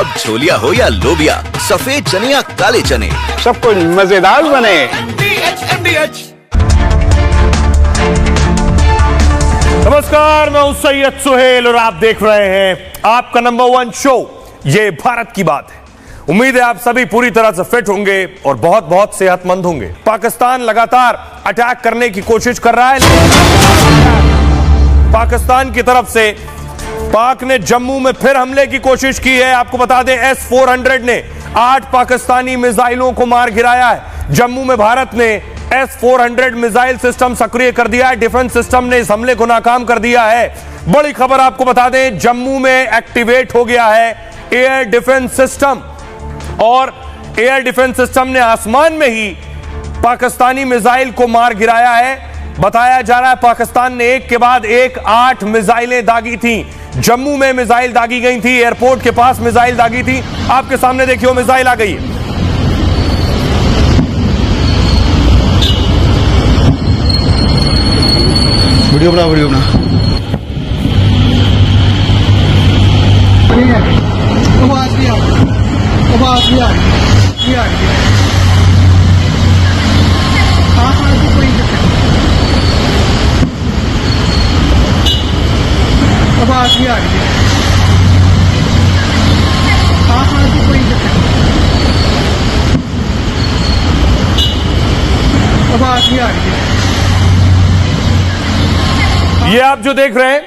अब छोलिया हो या लोबिया, सफेद चने या काले चने, सब कुछ मजेदार बने। नमस्कार, मैं हूं सैयद सुहेल और आप देख रहे हैं आपका नंबर 1 शो ये भारत की बात है। उम्मीद है आप सभी पूरी तरह से फिट होंगे और बहुत बहुत सेहतमंद होंगे। पाकिस्तान लगातार अटैक करने की कोशिश कर रहा है। पाकिस्तान की तरफ से पाक ने जम्मू में फिर हमले की कोशिश की है। आपको बता दें S-400 ने 8 पाकिस्तानी मिसाइलों को मार गिराया है। जम्मू में भारत ने S-400 मिसाइल सिस्टम सक्रिय कर दिया है। डिफेंस सिस्टम ने इस हमले को नाकाम कर दिया है। बड़ी खबर आपको बता दें, जम्मू में एक्टिवेट हो गया है एयर डिफेंस सिस्टम और एयर डिफेंस सिस्टम ने आसमान में ही पाकिस्तानी मिसाइल को मार गिराया है। बताया जा रहा है पाकिस्तान ने एक के बाद एक 8 मिसाइलें दागी थी। जम्मू में मिसाइल दागी गई थी, एयरपोर्ट के पास मिसाइल दागी थी। आपके सामने देखिए वो मिसाइल आ गई है। वीडियो बना ये आप जो देख रहे हैं,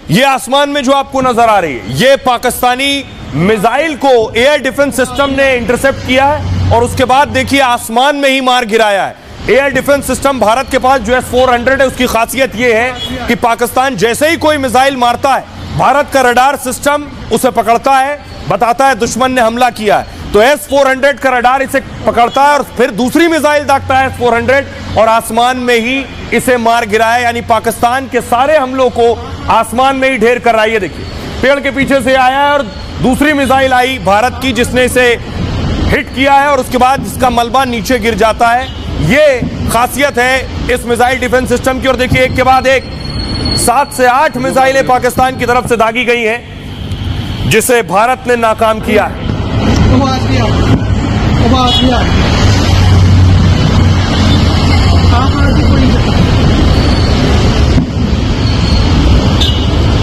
ये आसमान में जो आपको नजर आ रही है, ये पाकिस्तानी मिसाइल को एयर डिफेंस सिस्टम ने इंटरसेप्ट किया है और उसके बाद देखिए आसमान में ही मार गिराया है। एयर डिफेंस सिस्टम भारत के पास जो S-400 है, उसकी खासियत यह है कि पाकिस्तान जैसे ही कोई मिसाइल मारता है, भारत का रडार सिस्टम उसे पकड़ता है, बताता है दुश्मन ने हमला किया है। तो S-400 का रडार इसे पकड़ता है और फिर दूसरी मिसाइल दागता है S-400 और आसमान में ही इसे मार गिराया। यानी पाकिस्तान के सारे हमलों को आसमान में ही ढेर कर रहा है। ये देखिए पेड़ के पीछे से आया है और दूसरी मिसाइल आई भारत की जिसने इसे हिट किया है और उसके बाद इसका मलबा नीचे गिर जाता है। ये खासियत है इस मिसाइल डिफेंस सिस्टम की। और देखिए एक के बाद एक 7 से 8 मिसाइलें पाकिस्तान की तरफ से दागी गई हैं जिसे भारत ने नाकाम किया है।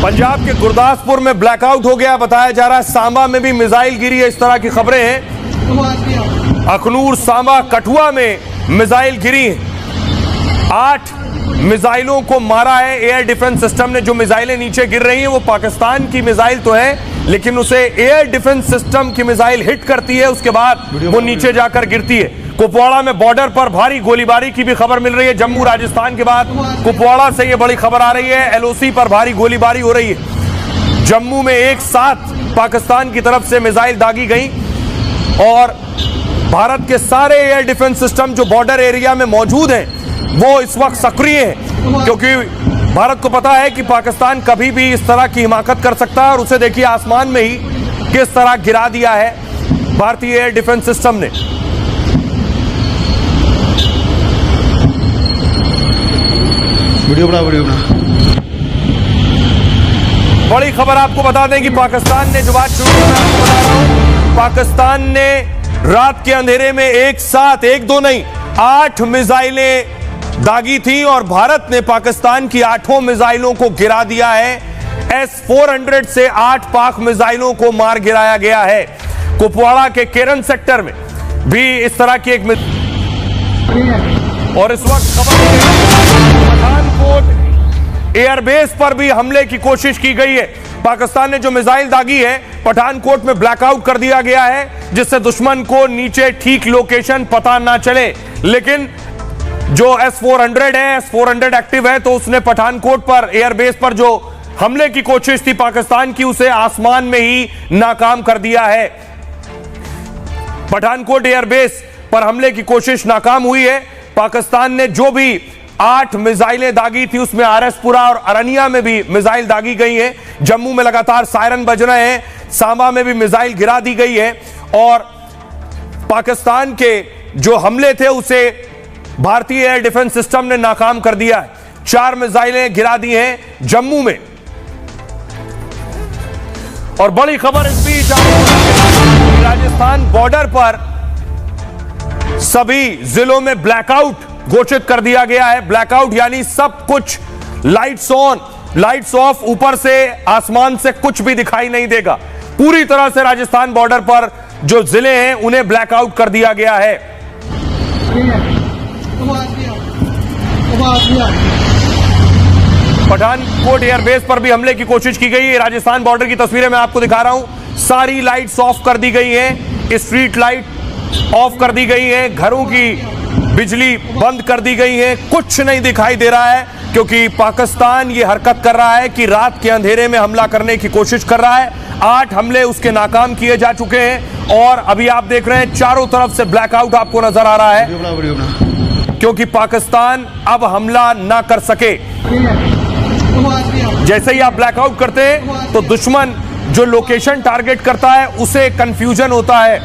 पंजाब के गुरदासपुर में ब्लैकआउट हो गया, बताया जा रहा है। सांबा में भी मिसाइल गिरी है, इस तरह की खबरें हैं। अखनूर, सांबा, कठुआ में मिसाइल गिरी है। 8 मिसाइलों को मारा है एयर डिफेंस सिस्टम ने। जो मिसाइलें नीचे गिर रही हैं वो पाकिस्तान की मिसाइल तो है, लेकिन उसे एयर डिफेंस सिस्टम की मिसाइल हिट करती है, उसके बाद वो नीचे जाकर गिरती है। कुपवाड़ा में बॉर्डर पर भारी गोलीबारी की भी खबर मिल रही है। जम्मू राजस्थान के बाद कुपवाड़ा से ये बड़ी खबर आ रही है, LOC पर भारी गोलीबारी हो रही है। जम्मू में एक साथ पाकिस्तान की तरफ से मिसाइल दागी गई और भारत के सारे एयर डिफेंस सिस्टम जो बॉर्डर एरिया में मौजूद हैं वो इस वक्त सक्रिय हैं, क्योंकि भारत को पता है कि पाकिस्तान कभी भी इस तरह की हिमाकत कर सकता है। और उसे देखिए आसमान में ही किस तरह गिरा दिया है भारतीय एयर डिफेंस सिस्टम ने। वीडियो बना बड़ी खबर आपको बता दें कि पाकिस्तान ने, जो बात शुरू में आपको बता रहा हूं, पाकिस्तान ने रात के अंधेरे में एक साथ 1-2 नहीं 8 मिसाइलें दागी थी और भारत ने पाकिस्तान की 8 मिसाइलों को गिरा दिया है। S-400 से 8 पाक मिसाइलों को मार गिराया गया है। कुपवाड़ा के केरन सेक्टर में भी इस तरह की एक और इस वक्त खबर पठानकोट एयरबेस पर भी हमले की कोशिश की गई है। पाकिस्तान ने जो मिसाइल दागी है पठानकोट में ब्लैकआउट कर दिया गया है, जिससे दुश्मन को नीचे ठीक लोकेशन पता ना चले। लेकिन जो S-400 है, S-400 एक्टिव है, तो उसने पठानकोट पर एयरबेस पर जो हमले की कोशिश थी पाकिस्तान की, उसे आसमान में ही नाकाम कर दिया है। पठानकोट एयरबेस पर हमले की कोशिश नाकाम हुई है। पाकिस्तान ने जो भी 8 मिसाइलें दागी थी उसमें RS-पुरा और अरनिया में भी मिसाइल दागी गई है। जम्मू में लगातार सायरन बज रहे हैं, सांबा में भी मिसाइल गिरा दी गई है और पाकिस्तान के जो हमले थे उसे भारतीय एयर डिफेंस सिस्टम ने नाकाम कर दिया है। 4 मिसाइलें गिरा दी हैं जम्मू में। और बड़ी खबर इस बीच राजस्थान बॉर्डर पर सभी जिलों में ब्लैकआउट घोषित कर दिया गया है। ब्लैकआउट यानी सब कुछ लाइट्स ऑन लाइट्स ऑफ, ऊपर से आसमान से कुछ भी दिखाई नहीं देगा। पूरी तरह से राजस्थान बॉर्डर पर जो जिले हैं उन्हें ब्लैकआउट कर दिया गया है। पठानकोट एयरबेस पर भी हमले की कोशिश की गई है। राजस्थान बॉर्डर की तस्वीरें मैं आपको दिखा रहा हूं। सारी लाइट्स ऑफ कर दी गई हैं, स्ट्रीट लाइट ऑफ कर दी गई है, घरों की बिजली बंद कर दी गई है। कुछ नहीं दिखाई दे रहा है क्योंकि पाकिस्तान ये हरकत कर रहा है कि रात के अंधेरे में हमला करने की कोशिश कर रहा है। 8 हमले उसके नाकाम किए जा चुके हैं और अभी आप देख रहे हैं चारों तरफ से ब्लैकआउट आपको नजर आ रहा है क्योंकि पाकिस्तान अब हमला ना कर सके। जैसे ही आप ब्लैकआउट करते हैं तो दुश्मन जो लोकेशन टारगेट करता है उसे कंफ्यूजन होता है।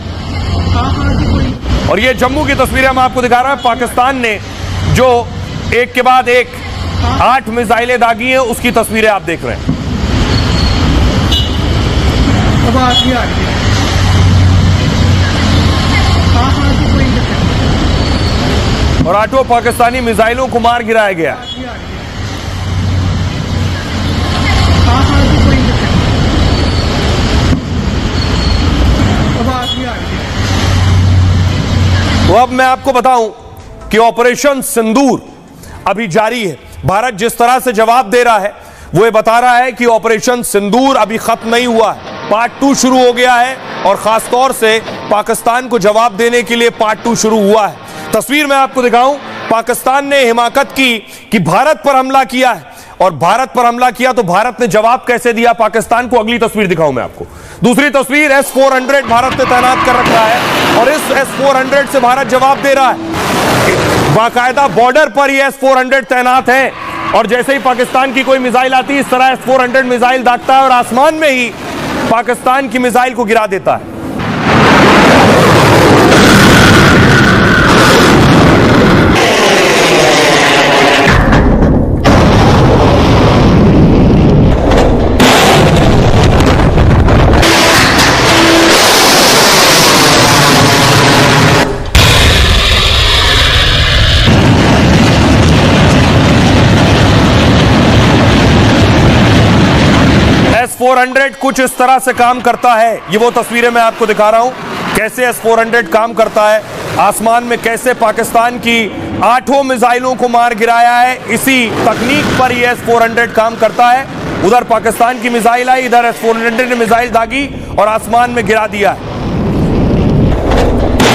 और ये जम्मू की तस्वीरें मैं आपको दिखा रहा हूं। पाकिस्तान ने जो एक के बाद एक 8 मिसाइलें दागी हैं उसकी तस्वीरें आप देख रहे हैं। और 8 पाकिस्तानी मिसाइलों को मार गिराया गया। तो अब मैं आपको बताऊं कि ऑपरेशन सिंदूर अभी जारी है। भारत जिस तरह से जवाब दे रहा है वो ये बता रहा है कि ऑपरेशन सिंदूर अभी खत्म नहीं हुआ है, पार्ट 2 शुरू हो गया है और खासतौर से पाकिस्तान को जवाब देने के लिए पार्ट 2 शुरू हुआ है। तस्वीर मैं आपको दिखाऊं, पाकिस्तान ने हिमाकत की कि भारत पर हमला किया है और भारत पर हमला किया तो भारत ने जवाब कैसे दिया पाकिस्तान को, अगली तस्वीर दिखाऊं मैं आपको। दूसरी तस्वीर S-400 भारत ने तैनात कर रखा है और इस S-400 से भारत जवाब दे रहा है। बाकायदा बॉर्डर पर ये S-400 तैनात है और जैसे ही पाकिस्तान की कोई मिसाइल आती है इस तरह S-400 मिसाइल दागता है और आसमान में ही पाकिस्तान की मिसाइल को गिरा देता है। S-400 कुछ इस तरह से काम करता है। ये वो तस्वीरें मैं आपको दिखा रहा हूं कैसे S-400 काम करता है। आसमान में कैसे पाकिस्तान की 8 मिसाइलों को मार गिराया है, इसी तकनीक पर ये S-400 काम करता है। उधर पाकिस्तान की मिसाइल आई, इधर S-400 ने मिसाइल दागी और आसमान में गिरा दिया।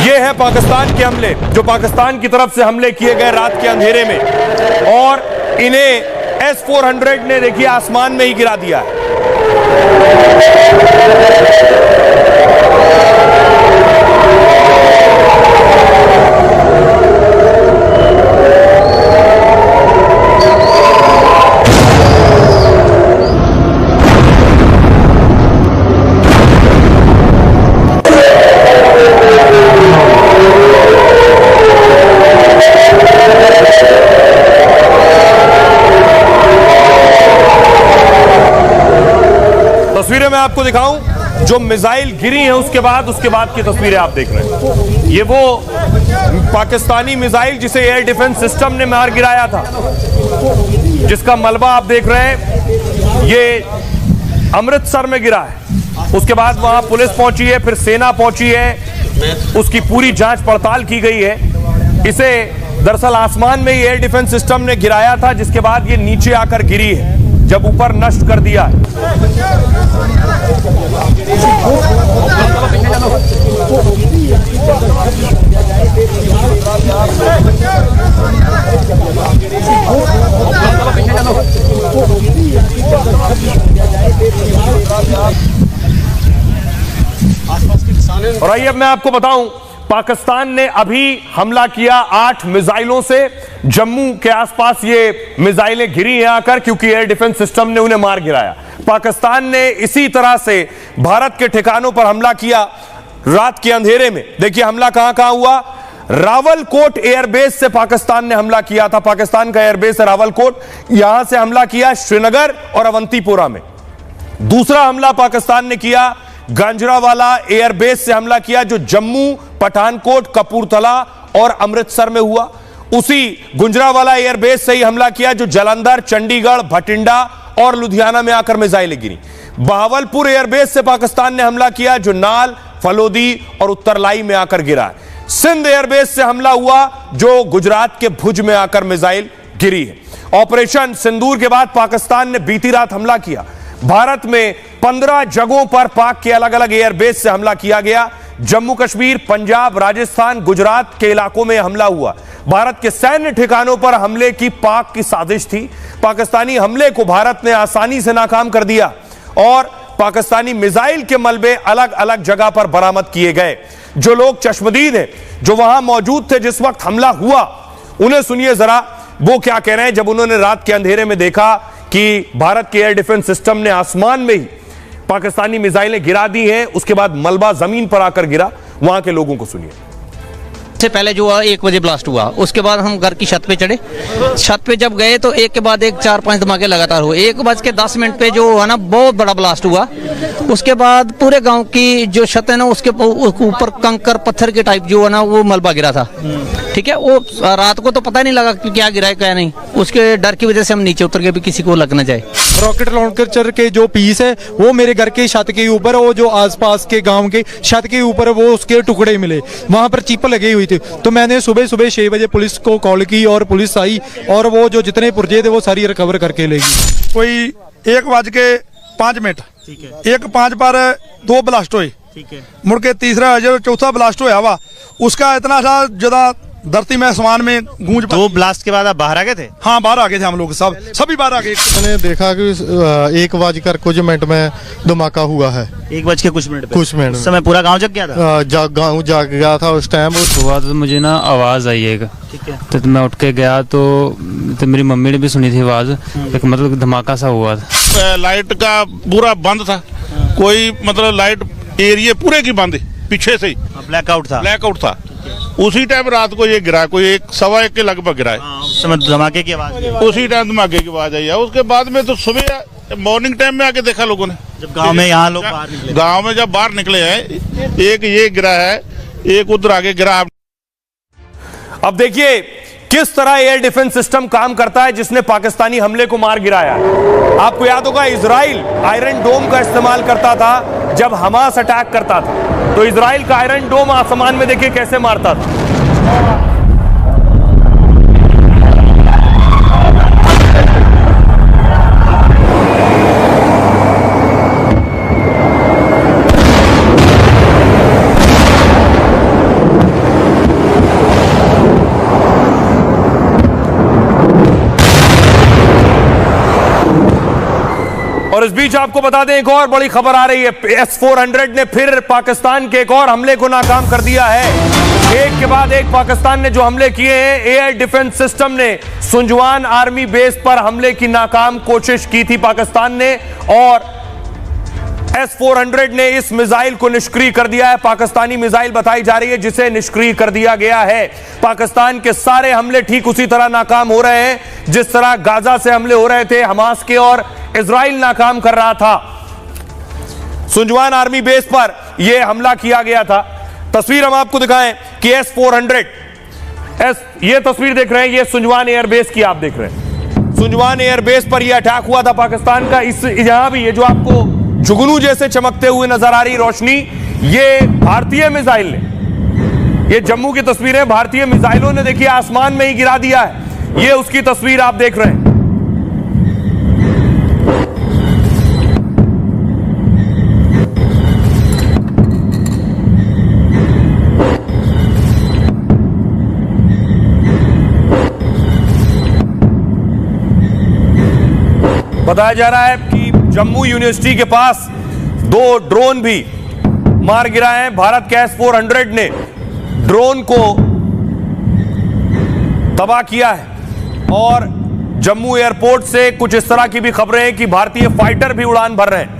ये है पाकिस्तान के हमले जो पाकिस्तान की तरफ से हमले किए गए रात के अंधेरे में और इन्हें S-400 ने देखिए आसमान में ही गिरा दिया है। तस्वीरें मैं आपको दिखाऊं जो मिसाइल गिरी है उसके बाद की तस्वीरें आप देख रहे हैं। ये वो पाकिस्तानी मिसाइल जिसे एयर डिफेंस सिस्टम ने मार गिराया था, जिसका मलबा आप देख रहे हैं। ये अमृतसर में गिरा है, उसके बाद वहां पुलिस पहुंची है, फिर सेना पहुंची है, उसकी पूरी जांच पड़ताल की गई है। इसे दरअसल आसमान में ही एयर डिफेंस सिस्टम ने गिराया था, जिसके बाद ये नीचे आकर गिरी है जब ऊपर नष्ट कर दिया। और आइए अब मैं आपको बताऊं, पाकिस्तान ने अभी हमला किया 8 मिसाइलों से। जम्मू के आसपास ये मिसाइलें गिरी हैं आकर, क्योंकि एयर डिफेंस सिस्टम ने उन्हें मार गिराया। पाकिस्तान ने इसी तरह से भारत के ठिकानों पर हमला किया रात के अंधेरे में। देखिए हमला कहां हुआ। रावलकोट एयरबेस से पाकिस्तान ने हमला किया था। पाकिस्तान का एयरबेस है रावलकोट, यहां से हमला किया श्रीनगर और अवंतीपोरा में। दूसरा हमला पाकिस्तान ने किया गांजरावाला एयरबेस से हमला किया जो जम्मू, पठानकोट, कपूरथला और अमृतसर में हुआ। उसी गुजरांवाला एयरबेस से ही हमला किया जो जालंधर, चंडीगढ़, भटिंडा और लुधियाना में आकर मिसाइलें गिरी। बहावलपुर एयरबेस से पाकिस्तान ने हमला किया जो नाल, फलोदी और उत्तरलाई में आकर गिरा। सिंध एयरबेस से हमला हुआ जो गुजरात के भुज में आकर मिसाइल गिरी है। ऑपरेशन सिंदूर के बाद पाकिस्तान ने बीती रात हमला किया। भारत में 15 जगहों पर पाक के अलग अलग एयरबेस से हमला किया गया। जम्मू कश्मीर, पंजाब, राजस्थान, गुजरात के इलाकों में हमला हुआ। भारत के सैन्य ठिकानों पर हमले की पाक की साजिश थी। पाकिस्तानी हमले को भारत ने आसानी से नाकाम कर दिया और पाकिस्तानी मिसाइल के मलबे अलग अलग जगह पर बरामद किए गए। जो लोग चश्मदीद हैं, जो वहां मौजूद थे जिस वक्त हमला हुआ, उन्हें सुनिए जरा वो क्या कह रहे हैं जब उन्होंने रात के अंधेरे में देखा कि भारत के एयर डिफेंस सिस्टम ने आसमान में ही पाकिस्तानी मिसाइलें गिरा दी हैं, उसके बाद मलबा जमीन पर आकर गिरा। वहां के लोगों को सुनिए। से पहले जो 1 बजे ब्लास्ट हुआ, उसके बाद हम घर की छत पे चढ़े। छत पे जब गए तो एक के बाद एक 4-5 धमाके लगातार हुए। 1:10 पे जो है ना बहुत बड़ा ब्लास्ट हुआ। उसके बाद पूरे गांव की जो छत है ना उसके ऊपर कंकर पत्थर के टाइप जो है ना वो मलबा गिरा था। ठीक है, वो रात को तो पता ही नहीं लगा कि क्या गिरा है क्या नहीं। उसके डर की वजह से हम नीचे उतर गए भी किसी को लग ना जाए। रॉकेट लॉन्चर के जो पीस है वो मेरे घर के छत के ऊपर, वो जो आसपास के गांव के छत के ऊपर वो उसके टुकड़े मिले। वहां पर चिप लगी हुई थी। तो मैंने सुबह 6 बजे पुलिस को कॉल की और पुलिस आई और वो जो जितने पुर्जे थे वो सारी रिकवर करके ले गई। कोई 1:05 1:05 पर 2 ब्लास्ट हुए। मुड़ के तीसरा जो चौथा ब्लास्ट होया वा उसका इतना सा ज्यादा धरती में आसमान में गूंज। 2 ब्लास्ट के बाद आप बाहर आ गए थे? हाँ, बाहर आ गए थे हम लोग, सभी बाहर आ गए। मैंने देखा कि 1:00 कुछ मिनट में धमाका हुआ है। 1:00 कुछ मिनट पे? कुछ मिनट। उस समय पूरा गांव जग गया था? गाँव जाग गया था उस टाइम। हुआ तो मुझे ना आवाज़ आई एक, ठीक है, तो मैं उठ के गया तो मेरी मम्मी ने भी सुनी थी आवाज़। एक मतलब धमाका सा हुआ था। लाइट का पूरा बंद था, कोई मतलब लाइट एरिया पूरे की बंद, पीछे से ही ब्लैकआउट था। उसी टाइम रात को ये गिरा, कोई 1-1:15 के लगभग गिरा है। उस समय धमाके की आवाज, उसी टाइम धमाके की आवाज आई है। उसके बाद में तो सुबह मॉर्निंग टाइम में आके देखा लोगों ने, जब गांव में यहाँ लोग बाहर निकले, गांव में जब बाहर निकले हैं, एक ये गिरा है, एक उधर आगे गिरा। अब देखिए किस तरह एयर डिफेंस सिस्टम काम करता है जिसने पाकिस्तानी हमले को मार गिराया। आपको याद होगा इजराइल आयरन डोम का इस्तेमाल करता था जब हमास अटैक करता था। तो इजराइल का आयरन डोम आसमान में देखिए कैसे मारता था। और इस बीच आपको बता दें एक और बड़ी खबर आ रही है। S-400 ने फिर पाकिस्तान के एक और हमले को नाकाम कर दिया है। एक के बाद एक पाकिस्तान ने जो हमले किए हैं। एयर डिफेंस सिस्टम ने सुंजवान आर्मी बेस पर हमले की नाकाम कोशिश की थी पाकिस्तान ने, और S-400 ने इस मिसाइल को निष्क्रिय कर दिया है। पाकिस्तानी मिसाइल बताई जा रही है जिसे निष्क्रिय कर दिया गया है। पाकिस्तान के सारे हमले ठीक उसी तरह नाकाम हो रहे हैं जिस तरह गाजा से हमले हो रहे थे हमास के, और इजराइल नाकाम कर रहा था। सुंजवान आर्मी बेस पर यह हमला किया गया था। तस्वीर हम आपको दिखाएं कि S-400 ये तस्वीर देख रहे हैं, ये सुंजवान एयरबेस की आप देख रहे हैं। सुंजवान एयरबेस पर यह अटैक हुआ था पाकिस्तान का। इस यहां भी ये जो आपको जुगनू जैसे चमकते हुए नजर आ रही रोशनी, ये भारतीय मिसाइल ने, ये जम्मू की तस्वीरें भारतीय मिसाइलों ने देखिए आसमान में ही गिरा दिया है। ये उसकी तस्वीर आप देख रहे हैं। बताया जा रहा है कि जम्मू यूनिवर्सिटी के पास 2 ड्रोन भी मार गिराए हैं। भारत के S-400 ने ड्रोन को तबाह किया है, और जम्मू एयरपोर्ट से कुछ इस तरह की भी खबरें हैं कि भारतीय फाइटर भी उड़ान भर रहे हैं।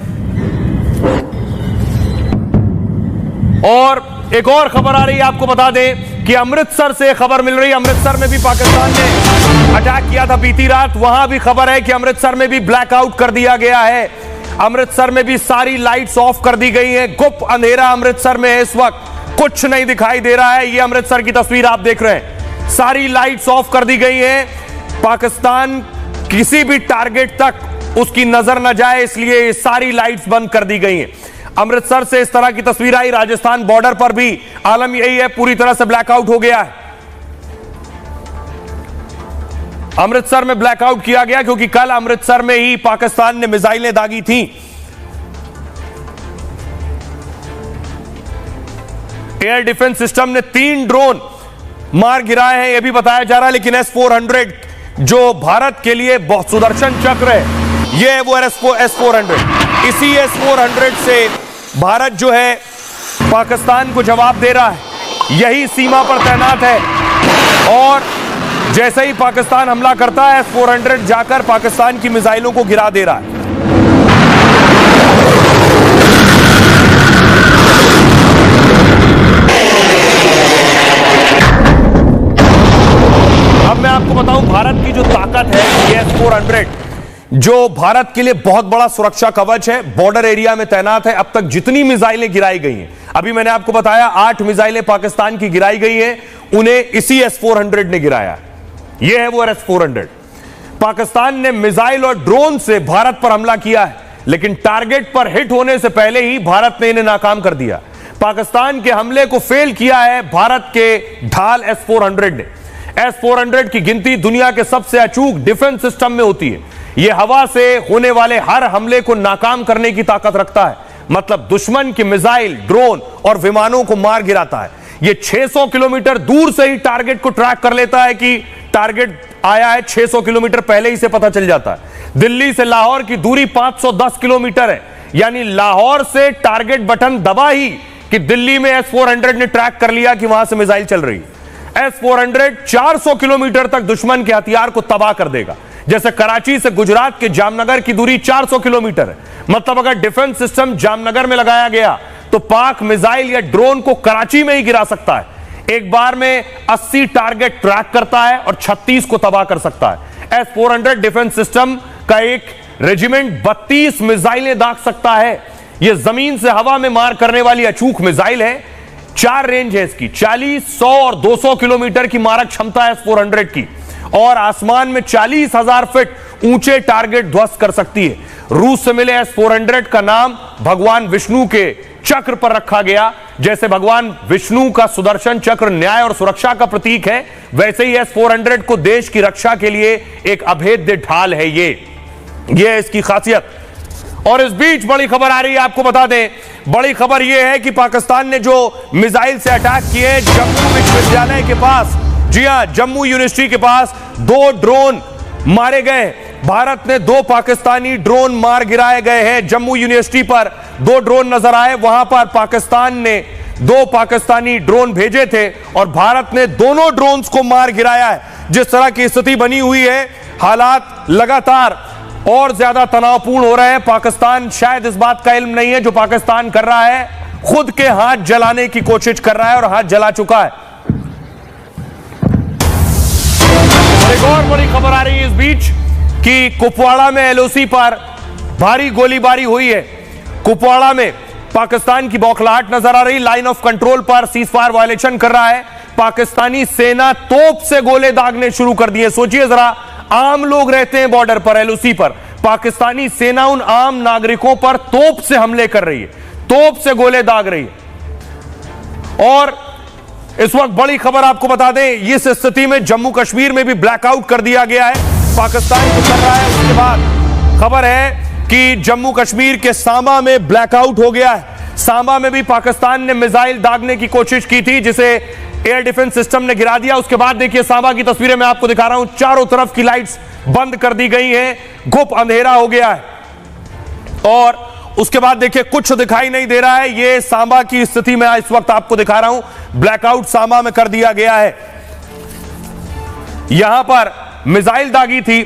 और एक और खबर आ रही है, आपको बता दें कि अमृतसर से खबर मिल रही है। अमृतसर में भी पाकिस्तान ने अटैक किया था बीती रात। वहां भी खबर है कि अमृतसर में भी ब्लैकआउट कर दिया गया है। अमृतसर में भी सारी लाइट्स ऑफ कर दी गई हैं। गुप्त अंधेरा अमृतसर में है इस वक्त, कुछ नहीं दिखाई दे रहा है। ये अमृतसर की तस्वीर आप देख रहे हैं, सारी लाइट्स ऑफ कर दी गई हैं। पाकिस्तान किसी भी टारगेट तक उसकी नजर न जाए, इसलिए सारी लाइट्स बंद कर दी गई हैं। अमृतसर से इस तरह की तस्वीर आई। राजस्थान बॉर्डर पर भी आलम यही है, पूरी तरह से ब्लैकआउट हो गया है। अमृतसर में ब्लैकआउट किया गया क्योंकि कल अमृतसर में ही पाकिस्तान ने मिसाइलें दागी थी। एयर डिफेंस सिस्टम ने 3 ड्रोन मार गिराए हैं, यह भी बताया जा रहा है। लेकिन S-400 जो भारत के लिए बहुत सुदर्शन चक्र है, यह है वो S-400। इसी S-400 से भारत जो है पाकिस्तान को जवाब दे रहा है, यही सीमा पर तैनात है। और जैसे ही पाकिस्तान हमला करता है, S-400 जाकर पाकिस्तान की मिसाइलों को गिरा दे रहा है। अब मैं आपको बताऊं भारत की जो ताकत है, ये S-400 जो भारत के लिए बहुत बड़ा सुरक्षा कवच है, बॉर्डर एरिया में तैनात है। अब तक जितनी मिसाइलें गिराई गई हैं, अभी मैंने आपको बताया 8 मिसाइलें पाकिस्तान की गिराई गई हैं, उन्हें इसी S-400 ने गिराया। यह है वो S-400। पाकिस्तान ने मिसाइल और ड्रोन से भारत पर हमला किया है, लेकिन टारगेट पर हिट होने से पहले ही भारत ने इन्हें नाकाम कर दिया। पाकिस्तान के हमले को फेल किया है भारत के ढाल S-400 ने। S-400 की गिनती दुनिया के सबसे अचूक डिफेंस सिस्टम में होती है। यह हवा से होने वाले हर हमले को नाकाम करने की ताकत रखता है, मतलब दुश्मन की मिसाइल, ड्रोन और विमानों को मार गिराता है। यह 600 किलोमीटर दूर से ही टारगेट को ट्रैक कर लेता है कि टारगेट आया है। 600 किलोमीटर पहले ही से पता चल जाता है। दिल्ली से लाहौर की दूरी 510 किलोमीटर है, यानी लाहौर से टारगेट बटन दबा ही कि दिल्ली में S-400 ने ट्रैक कर लिया कि वहां से मिसाइल चल रही है। S-400 400 किलोमीटर तक दुश्मन के हथियार को तबाह कर देगा। जैसे कराची से गुजरात के जामनगर की दूरी 400 किलोमीटर है, मतलब अगर डिफेंस सिस्टम जामनगर में लगाया गया तो पाक मिसाइल या ड्रोन को कराची में ही गिरा सकता है। एक बार में 80 टारगेट ट्रैक करता है और 36 को तबाह कर सकता है। S-400 डिफेंस सिस्टम का एक रेजिमेंट 32 मिसाइलें दाग सकता है। यह जमीन से हवा में मार करने वाली अचूक मिसाइल है। 4 रेंज है इसकी, 40, 100 और 200 किलोमीटर की मारक क्षमता है S-400 की, और आसमान में 40,000 फीट ऊंचे टारगेट ध्वस्त कर सकती है। रूस से मिले S-400 का नाम भगवान विष्णु के चक्र पर रखा गया। जैसे भगवान विष्णु का सुदर्शन चक्र न्याय और सुरक्षा का प्रतीक है, वैसे ही S-400 को देश की रक्षा के लिए एक अभेद्य ढाल है। ये है इसकी खासियत। और इस बीच बड़ी खबर आ रही है, आपको बता दें, बड़ी खबर यह है कि पाकिस्तान ने जो मिसाइल से अटैक किए जम्मू विश्वविद्यालय के पास, जी हां, जम्मू यूनिवर्सिटी के पास 2 ड्रोन मारे गए। भारत ने 2 पाकिस्तानी ड्रोन मार गिराए गए हैं। जम्मू यूनिवर्सिटी पर 2 ड्रोन नजर आए, वहां पर पाकिस्तान ने 2 पाकिस्तानी ड्रोन भेजे थे और भारत ने दोनों ड्रोन्स को मार गिराया है। जिस तरह की स्थिति बनी हुई है, हालात लगातार और ज्यादा तनावपूर्ण हो रहे हैं। पाकिस्तान शायद इस बात का इल्म नहीं है जो पाकिस्तान कर रहा है, खुद के हाथ जलाने की कोशिश कर रहा है और हाथ जला चुका है। एक और बड़ी खबर आ रही है इस बीच कि कुपवाड़ा में LOC पर भारी गोलीबारी हुई है। कुपवाड़ा में पाकिस्तान की बौखलाहट नजर आ रही, लाइन ऑफ कंट्रोल पर सीजफायर वायलेशन कर रहा है। पाकिस्तानी सेना तोप से गोले दागने शुरू कर दिए। सोचिए जरा, आम लोग रहते हैं बॉर्डर पर, LOC पर, पाकिस्तानी सेना उन आम नागरिकों पर तोप से हमले कर रही है, तोप से गोले दाग रही है। और इस वक्त बड़ी खबर आपको बता दें, इस स्थिति में जम्मू कश्मीर में भी ब्लैकआउट कर दिया गया है। पाकिस्तान जो कर रहा है उसके बाद खबर है कि जम्मू कश्मीर के सांबा में ब्लैकआउट हो गया है। सांबा में भी पाकिस्तान ने मिसाइल दागने की कोशिश की थी, जिसे एयर डिफेंस सिस्टम ने गिरा दिया। उसके बाद देखिए सांबा की तस्वीरें मैं आपको दिखा रहा हूं, चारों तरफ की लाइट्स बंद कर दी गई हैं, गुप्त अंधेरा हो गया है। और उसके बाद देखिए कुछ दिखाई नहीं दे रहा है। यह सांबा की स्थिति मैं इस वक्त आपको दिखा रहा हूं, ब्लैकआउट सांबा में कर दिया गया है। यहां पर मिसाइल दागी थी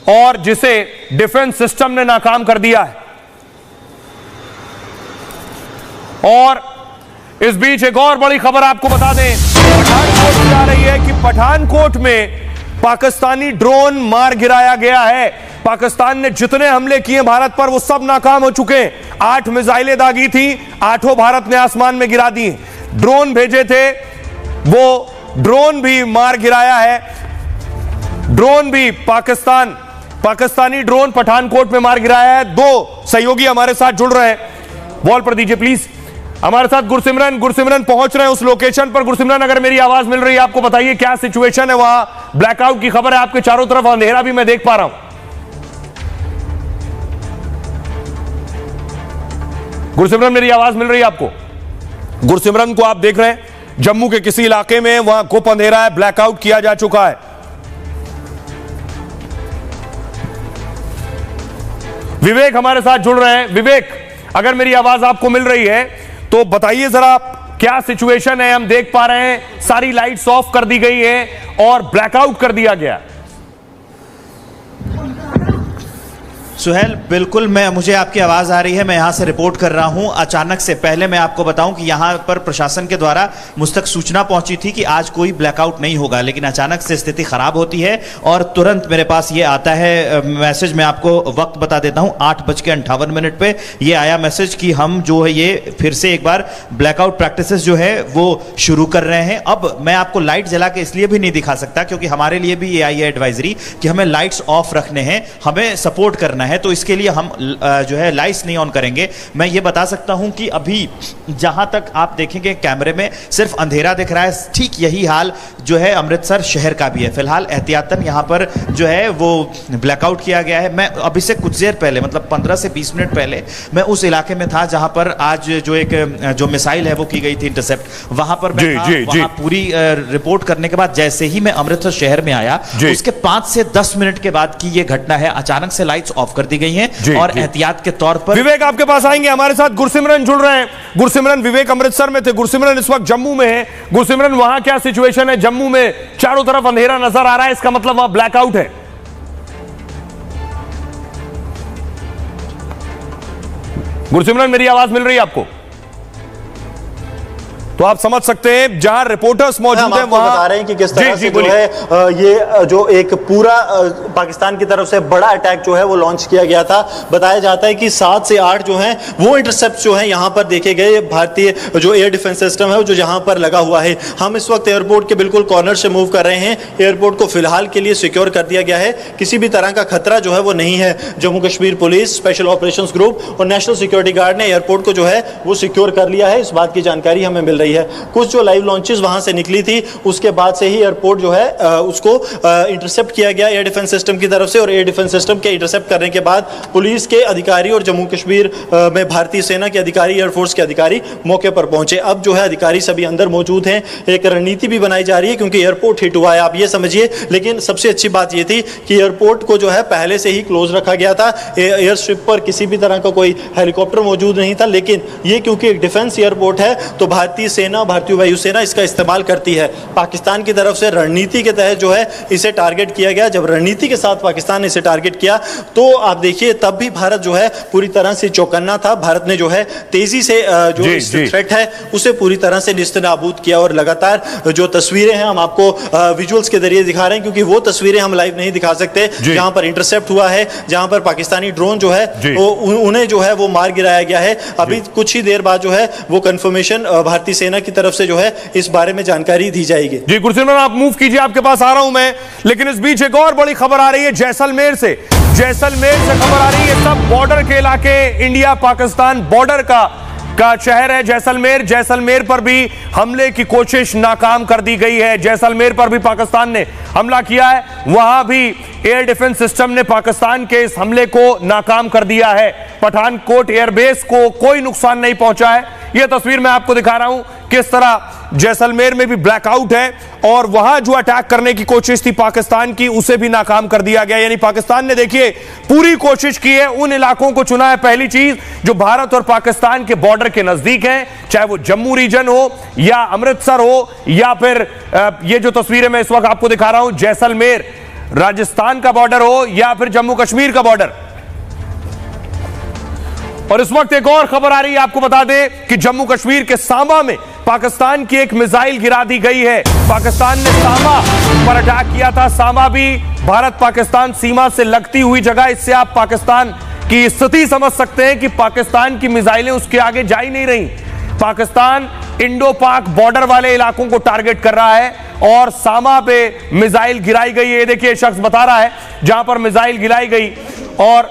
और जिसे डिफेंस सिस्टम ने नाकाम कर दिया है। और इस बीच एक और बड़ी खबर आपको बता दें, पठानकोट से आ रही है कि पठानकोट में पाकिस्तानी ड्रोन मार गिराया गया है। पाकिस्तान ने जितने हमले किए भारत पर वो सब नाकाम हो चुके हैं। 8 मिसाइलें दागी थी, 8 भारत ने आसमान में गिरा दी। ड्रोन भेजे थे, वो ड्रोन भी मार गिराया है। ड्रोन भी पाकिस्तानी ड्रोन पठानकोट में मार गिराया है। 2 सहयोगी हमारे साथ जुड़ रहे हैं, वॉल पर दीजिए प्लीज। हमारे साथ गुरसिमरन पहुंच रहे हैं उस लोकेशन पर। गुरसिमरन, अगर मेरी आवाज मिल रही है आपको बताइए क्या सिचुएशन है वहां। ब्लैकआउट की खबर है, आपके चारों तरफ अंधेरा भी मैं देख पा रहा हूं। गुरसिमरन, मेरी आवाज मिल रही है आपको? गुरसिमरन को आप देख रहे हैं जम्मू के किसी इलाके में, वहां गुप अंधेरा है, ब्लैकआउट किया जा चुका है। विवेक हमारे साथ जुड़ रहे हैं। विवेक, अगर मेरी आवाज आपको मिल रही है तो बताइए जरा क्या सिचुएशन है। हम देख पा रहे हैं सारी लाइट्स ऑफ कर दी गई है और ब्लैकआउट कर दिया गया। सुहेल, बिल्कुल मुझे आपकी आवाज़ आ रही है। मैं यहाँ से रिपोर्ट कर रहा हूँ। अचानक से पहले मैं आपको बताऊं कि यहाँ पर प्रशासन के द्वारा मुझ तक सूचना पहुंची थी कि आज कोई ब्लैकआउट नहीं होगा, लेकिन अचानक से स्थिति खराब होती है और तुरंत मेरे पास ये आता है मैसेज। मैं आपको वक्त बता देता हूँ, 8:58 पे ये आया मैसेज कि हम जो है ये फिर से एक बार ब्लैकआउट प्रैक्टिसेस जो है वो शुरू कर रहे हैं। अब मैं आपको लाइट जला के इसलिए भी नहीं दिखा सकता क्योंकि हमारे लिए भी ये आई है एडवाइजरी कि हमें लाइट्स ऑफ रखने हैं, हमें सपोर्ट करना है, तो इसके लिए हम जो है लाइट्स नहीं ऑन करेंगे। मैं ये बता सकता हूं कि अभी जहां तक आप देखेंगे कैमरे में सिर्फ अंधेरा दिख रहा है। ठीक यही हाल जो है अमृतसर शहर का भी है। फिलहाल एहतियातन यहां पर जो है वो ब्लैकआउट किया गया है। मैं अभी से कुछ देर पहले, मतलब 15 से 20 मिनट पहले मैं उस इलाके में था जहां पर आज जो मिसाइल है वो की गई थी इंटरसेप्ट, वहां पर मैं था। वहां पूरी रिपोर्ट करने के बाद जैसे ही मैं अमृतसर शहर में आया उसके 5 से 10 मिनट के बाद की ये घटना है। अचानक से लाइट्स ऑफ कर दी गई हैं और एहतियात के तौर पर। विवेक आपके पास आएंगे, हमारे साथ गुरसिमरन जुड़ रहे हैं। गुरसिमरन, विवेक अमृतसर में थे, गुरसिमरन इस वक्त जम्मू में है। गुरसिमरन, वहां क्या सिचुएशन है? जम्मू में चारों तरफ अंधेरा नजर आ रहा है, इसका मतलब वहां ब्लैकआउट है। गुरसिमरन, मेरी आवाज मिल रही है आपको? तो आप समझ सकते हैं जहां रिपोर्टर्स मौजूद हैं वहां बता रहे हैं कि किस तरह से जो है ये जो एक पूरा पाकिस्तान की तरफ से बड़ा अटैक जो है वो लॉन्च किया गया था। बताया जाता है कि 7 से 8 जो हैं वो इंटरसेप्ट जो हैं यहां पर देखे गए। भारतीय जो एयर डिफेंस सिस्टम है जो यहां पर लगा हुआ है। हम इस वक्त एयरपोर्ट के बिल्कुल कॉर्नर से मूव कर रहे हैं। एयरपोर्ट को फिलहाल के लिए सिक्योर कर दिया गया है, किसी भी तरह का खतरा जो है वो नहीं है। Jammu Kashmir police, special operations group और नेशनल सिक्योरिटी गार्ड ने एयरपोर्ट को जो है वो सिक्योर कर लिया है। इस बात की जानकारी हमें मिल रही है। कुछ जो लाइव लॉन्चेस वहां से निकली थी उसके बाद से ही एयरपोर्ट जो है उसको इंटरसेप्ट किया गया एयर डिफेंस सिस्टम की तरफ से। और एयर डिफेंस सिस्टम के इंटरसेप्ट करने के बाद पुलिस के अधिकारी और जम्मू कश्मीर में भारतीय सेना के अधिकारी, एयरफोर्स के अधिकारी मौके पर पहुंचे। अब जो है अधिकारी सभी अंदर मौजूद हैं। एक रणनीति भी बनाई जा रही है क्योंकि एयरपोर्ट हिट हुआ है, आप ये समझिए। लेकिन सबसे अच्छी बात ये थी कि एयरपोर्ट को जो है पहले से ही क्लोज रखा गया था। एयर स्ट्रिप पर किसी भी तरह का कोई हेलीकॉप्टर मौजूद नहीं था। लेकिन ये क्योंकि एक डिफेंस एयरपोर्ट है तो भारतीय सेना, भारतीय वायुसेना इसका इस्तेमाल करती है। पाकिस्तान की तरफ से रणनीति के तहत जो है इसे टारगेट किया गया। जब रणनीति के साथ पाकिस्तान ने इसे टारगेट किया तो आप देखिए तब भी भारत जो है पूरी तरह से चौकन्ना था। भारत ने जो है तेजी से जो इस थ्रेट है उसे पूरी तरह से निस्तनाबूद किया। और लगातार जो तस्वीरें हैं हम आपको विजुअल्स के जरिए दिखा रहे हैं क्योंकि वो तस्वीरें हम लाइव नहीं दिखा सकते जहां पर इंटरसेप्ट हुआ है, जहां पर पाकिस्तानी ड्रोन जो है उन्हें जो है वो मार गिराया गया है। अभी कुछ ही देर बाद जो है वो कंफर्मेशन भारतीय सेना की तरफ से जो है इस बारे में जानकारी दी जाएगी। जी गुरसिमरन, आप मूव कीजिए, आपके पास आ रहा हूं मैं। लेकिन इस बीच एक और बड़ी खबर आ रही है जैसलमेर से। जैसलमेर से खबर आ रही है, सब बॉर्डर के इलाके, इंडिया पाकिस्तान बॉर्डर का शहर है जैसलमेर। जैसलमेर पर भी हमले की कोशिश नाकाम कर दी गई है। जैसलमेर पर भी पाकिस्तान ने हमला किया है, वहां भी एयर डिफेंस सिस्टम ने पाकिस्तान के इस हमले को नाकाम कर दिया है। पठानकोट एयरबेस को कोई नुकसान नहीं पहुंचा है। यह तस्वीर मैं आपको दिखा रहा हूं किस तरह जैसलमेर में भी ब्लैकआउट है और वहां जो अटैक करने की कोशिश थी पाकिस्तान की उसे भी नाकाम कर दिया गया। यानी पाकिस्तान ने देखिए पूरी कोशिश की है, उन इलाकों को चुना है पहली चीज जो भारत और पाकिस्तान के बॉर्डर के नजदीक हैं, चाहे वो जम्मू रीजन हो या अमृतसर हो या फिर ये जो तस्वीरें मैं इस वक्त आपको दिखा रहा हूं जैसलमेर राजस्थान का बॉर्डर हो या फिर जम्मू कश्मीर का बॉर्डर। और इस वक्त एक और खबर आ रही है, आपको बता दें कि जम्मू कश्मीर के सांबा में पाकिस्तान की एक मिसाइल गिरा दी गई है। पाकिस्तान ने सांबा पर अटैक किया था। सांबा भी भारत पाकिस्तान सीमा से लगती हुई जगह। इससे आप पाकिस्तान की स्थिति समझ सकते हैं कि पाकिस्तान की मिसाइलें उसके आगे जा ही नहीं रही। पाकिस्तान इंडो पाक बॉर्डर वाले इलाकों को टारगेट कर रहा है और सामा पे मिसाइल गिराई गई। ये देखिए शख्स बता रहा है जहां पर मिसाइल गिराई गई। और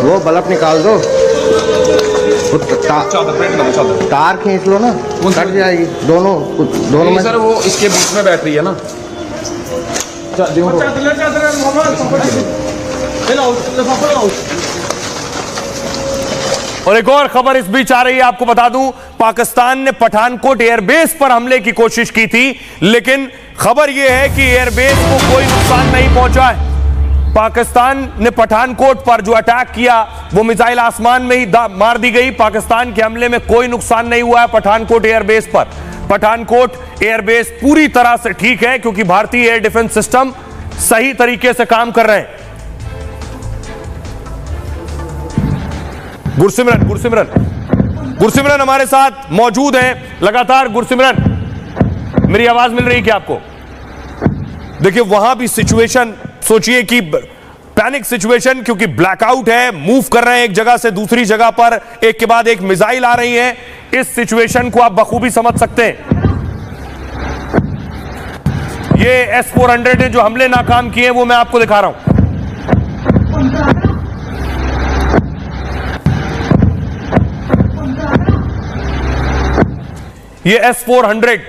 वो बल्ब निकाल दो, तार खींच लो ना, कट जाएगी। दोनों में सर वो इसके बीच में बैटरी है ना। और एक और खबर इस बीच आ रही है, आपको बता दूं, पाकिस्तान ने पठानकोट एयरबेस पर हमले की कोशिश की थी, लेकिन खबर यह है कि एयरबेस को कोई नुकसान नहीं पहुंचा है। पाकिस्तान ने पठानकोट पर जो अटैक किया वो मिसाइल आसमान में ही मार दी गई। पाकिस्तान के हमले में कोई नुकसान नहीं हुआ है पठानकोट एयरबेस पर। पठानकोट एयरबेस पूरी तरह से ठीक है क्योंकि भारतीय एयर डिफेंस सिस्टम सही तरीके से काम कर रहे हैं। गुरसिमरन हमारे साथ मौजूद हैं लगातार। गुरसिमरन, मेरी आवाज मिल रही है क्या आपको? देखिए वहां भी सिचुएशन, सोचिए कि पैनिक सिचुएशन, क्योंकि ब्लैकआउट है, मूव कर रहे हैं एक जगह से दूसरी जगह पर, एक के बाद एक मिसाइल आ रही है। इस सिचुएशन को आप बखूबी समझ सकते हैं। ये S-400 ने जो हमले नाकाम किए वो मैं आपको दिखा रहा हूं। ये S-400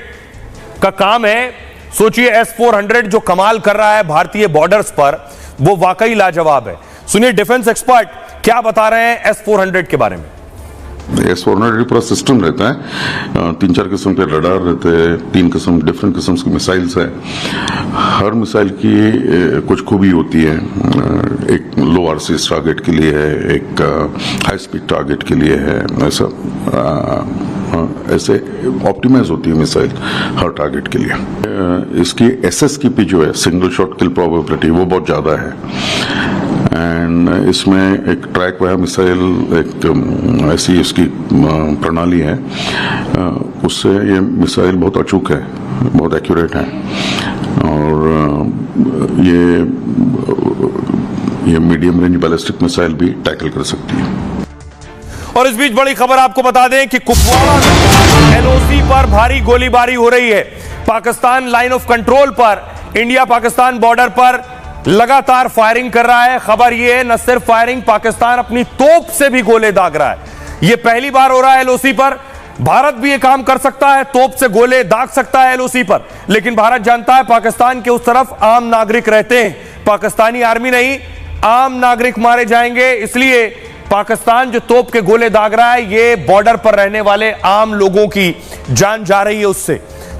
का काम है। सोचिए S-400 जो कमाल कर रहा है भारतीय बॉर्डर्स पर, वो वाकई लाजवाब है। सुनिए डिफेंस एक्सपर्ट क्या बता रहे हैं S-400 के बारे में। S-400 पूरा सिस्टम रहता है, 3-4 किस्म के रडार रहते हैं, 3 किस्म डिफरेंट किस्म की मिसाइल्स है। हर मिसाइल की कुछ खूबी होती है। एक लो RCS टारगेट के लिए है, एक हाई स्पीड टारगेट के लिए है। ऐसे ऑप्टिमाइज होती है मिसाइल हर टारगेट के लिए। इसकी SSKP जो है, सिंगल शॉट किल प्रोबेबिलिटी, वो बहुत ज़्यादा है। एंड इसमें एक ट्रैक वाया मिसाइल, एक ऐसी इसकी प्रणाली है, उससे ये मिसाइल बहुत अचूक है, बहुत एक्यूरेट है और ये मीडियम रेंज बैलिस्टिक मिसाइल भी टैकल कर सकती है। और इस बीच बड़ी खबर आपको बता दें कि कुपवाड़ा LOC पर भारी गोलीबारी हो रही है। पाकिस्तान लाइन ऑफ कंट्रोल पर, इंडिया पाकिस्तान बॉर्डर पर लगातार फायरिंग कर रहा है। खबर यह है, न सिर्फ फायरिंग, पाकिस्तान अपनी तोप से भी गोले दाग रहा है। यह पहली बार हो रहा है LOC पर। भारत भी यह काम कर सकता है, तोप से गोले दाग सकता है LOC पर, लेकिन भारत जानता है पाकिस्तान के उस तरफ आम नागरिक रहते हैं। पाकिस्तानी आर्मी नहीं, आम नागरिक मारे जाएंगे। इसलिए पाकिस्तान जो तोप के गोले दाग रहा है, ये बॉर्डर पर रहने वाले आम लोगों की जान जा रही है। उससे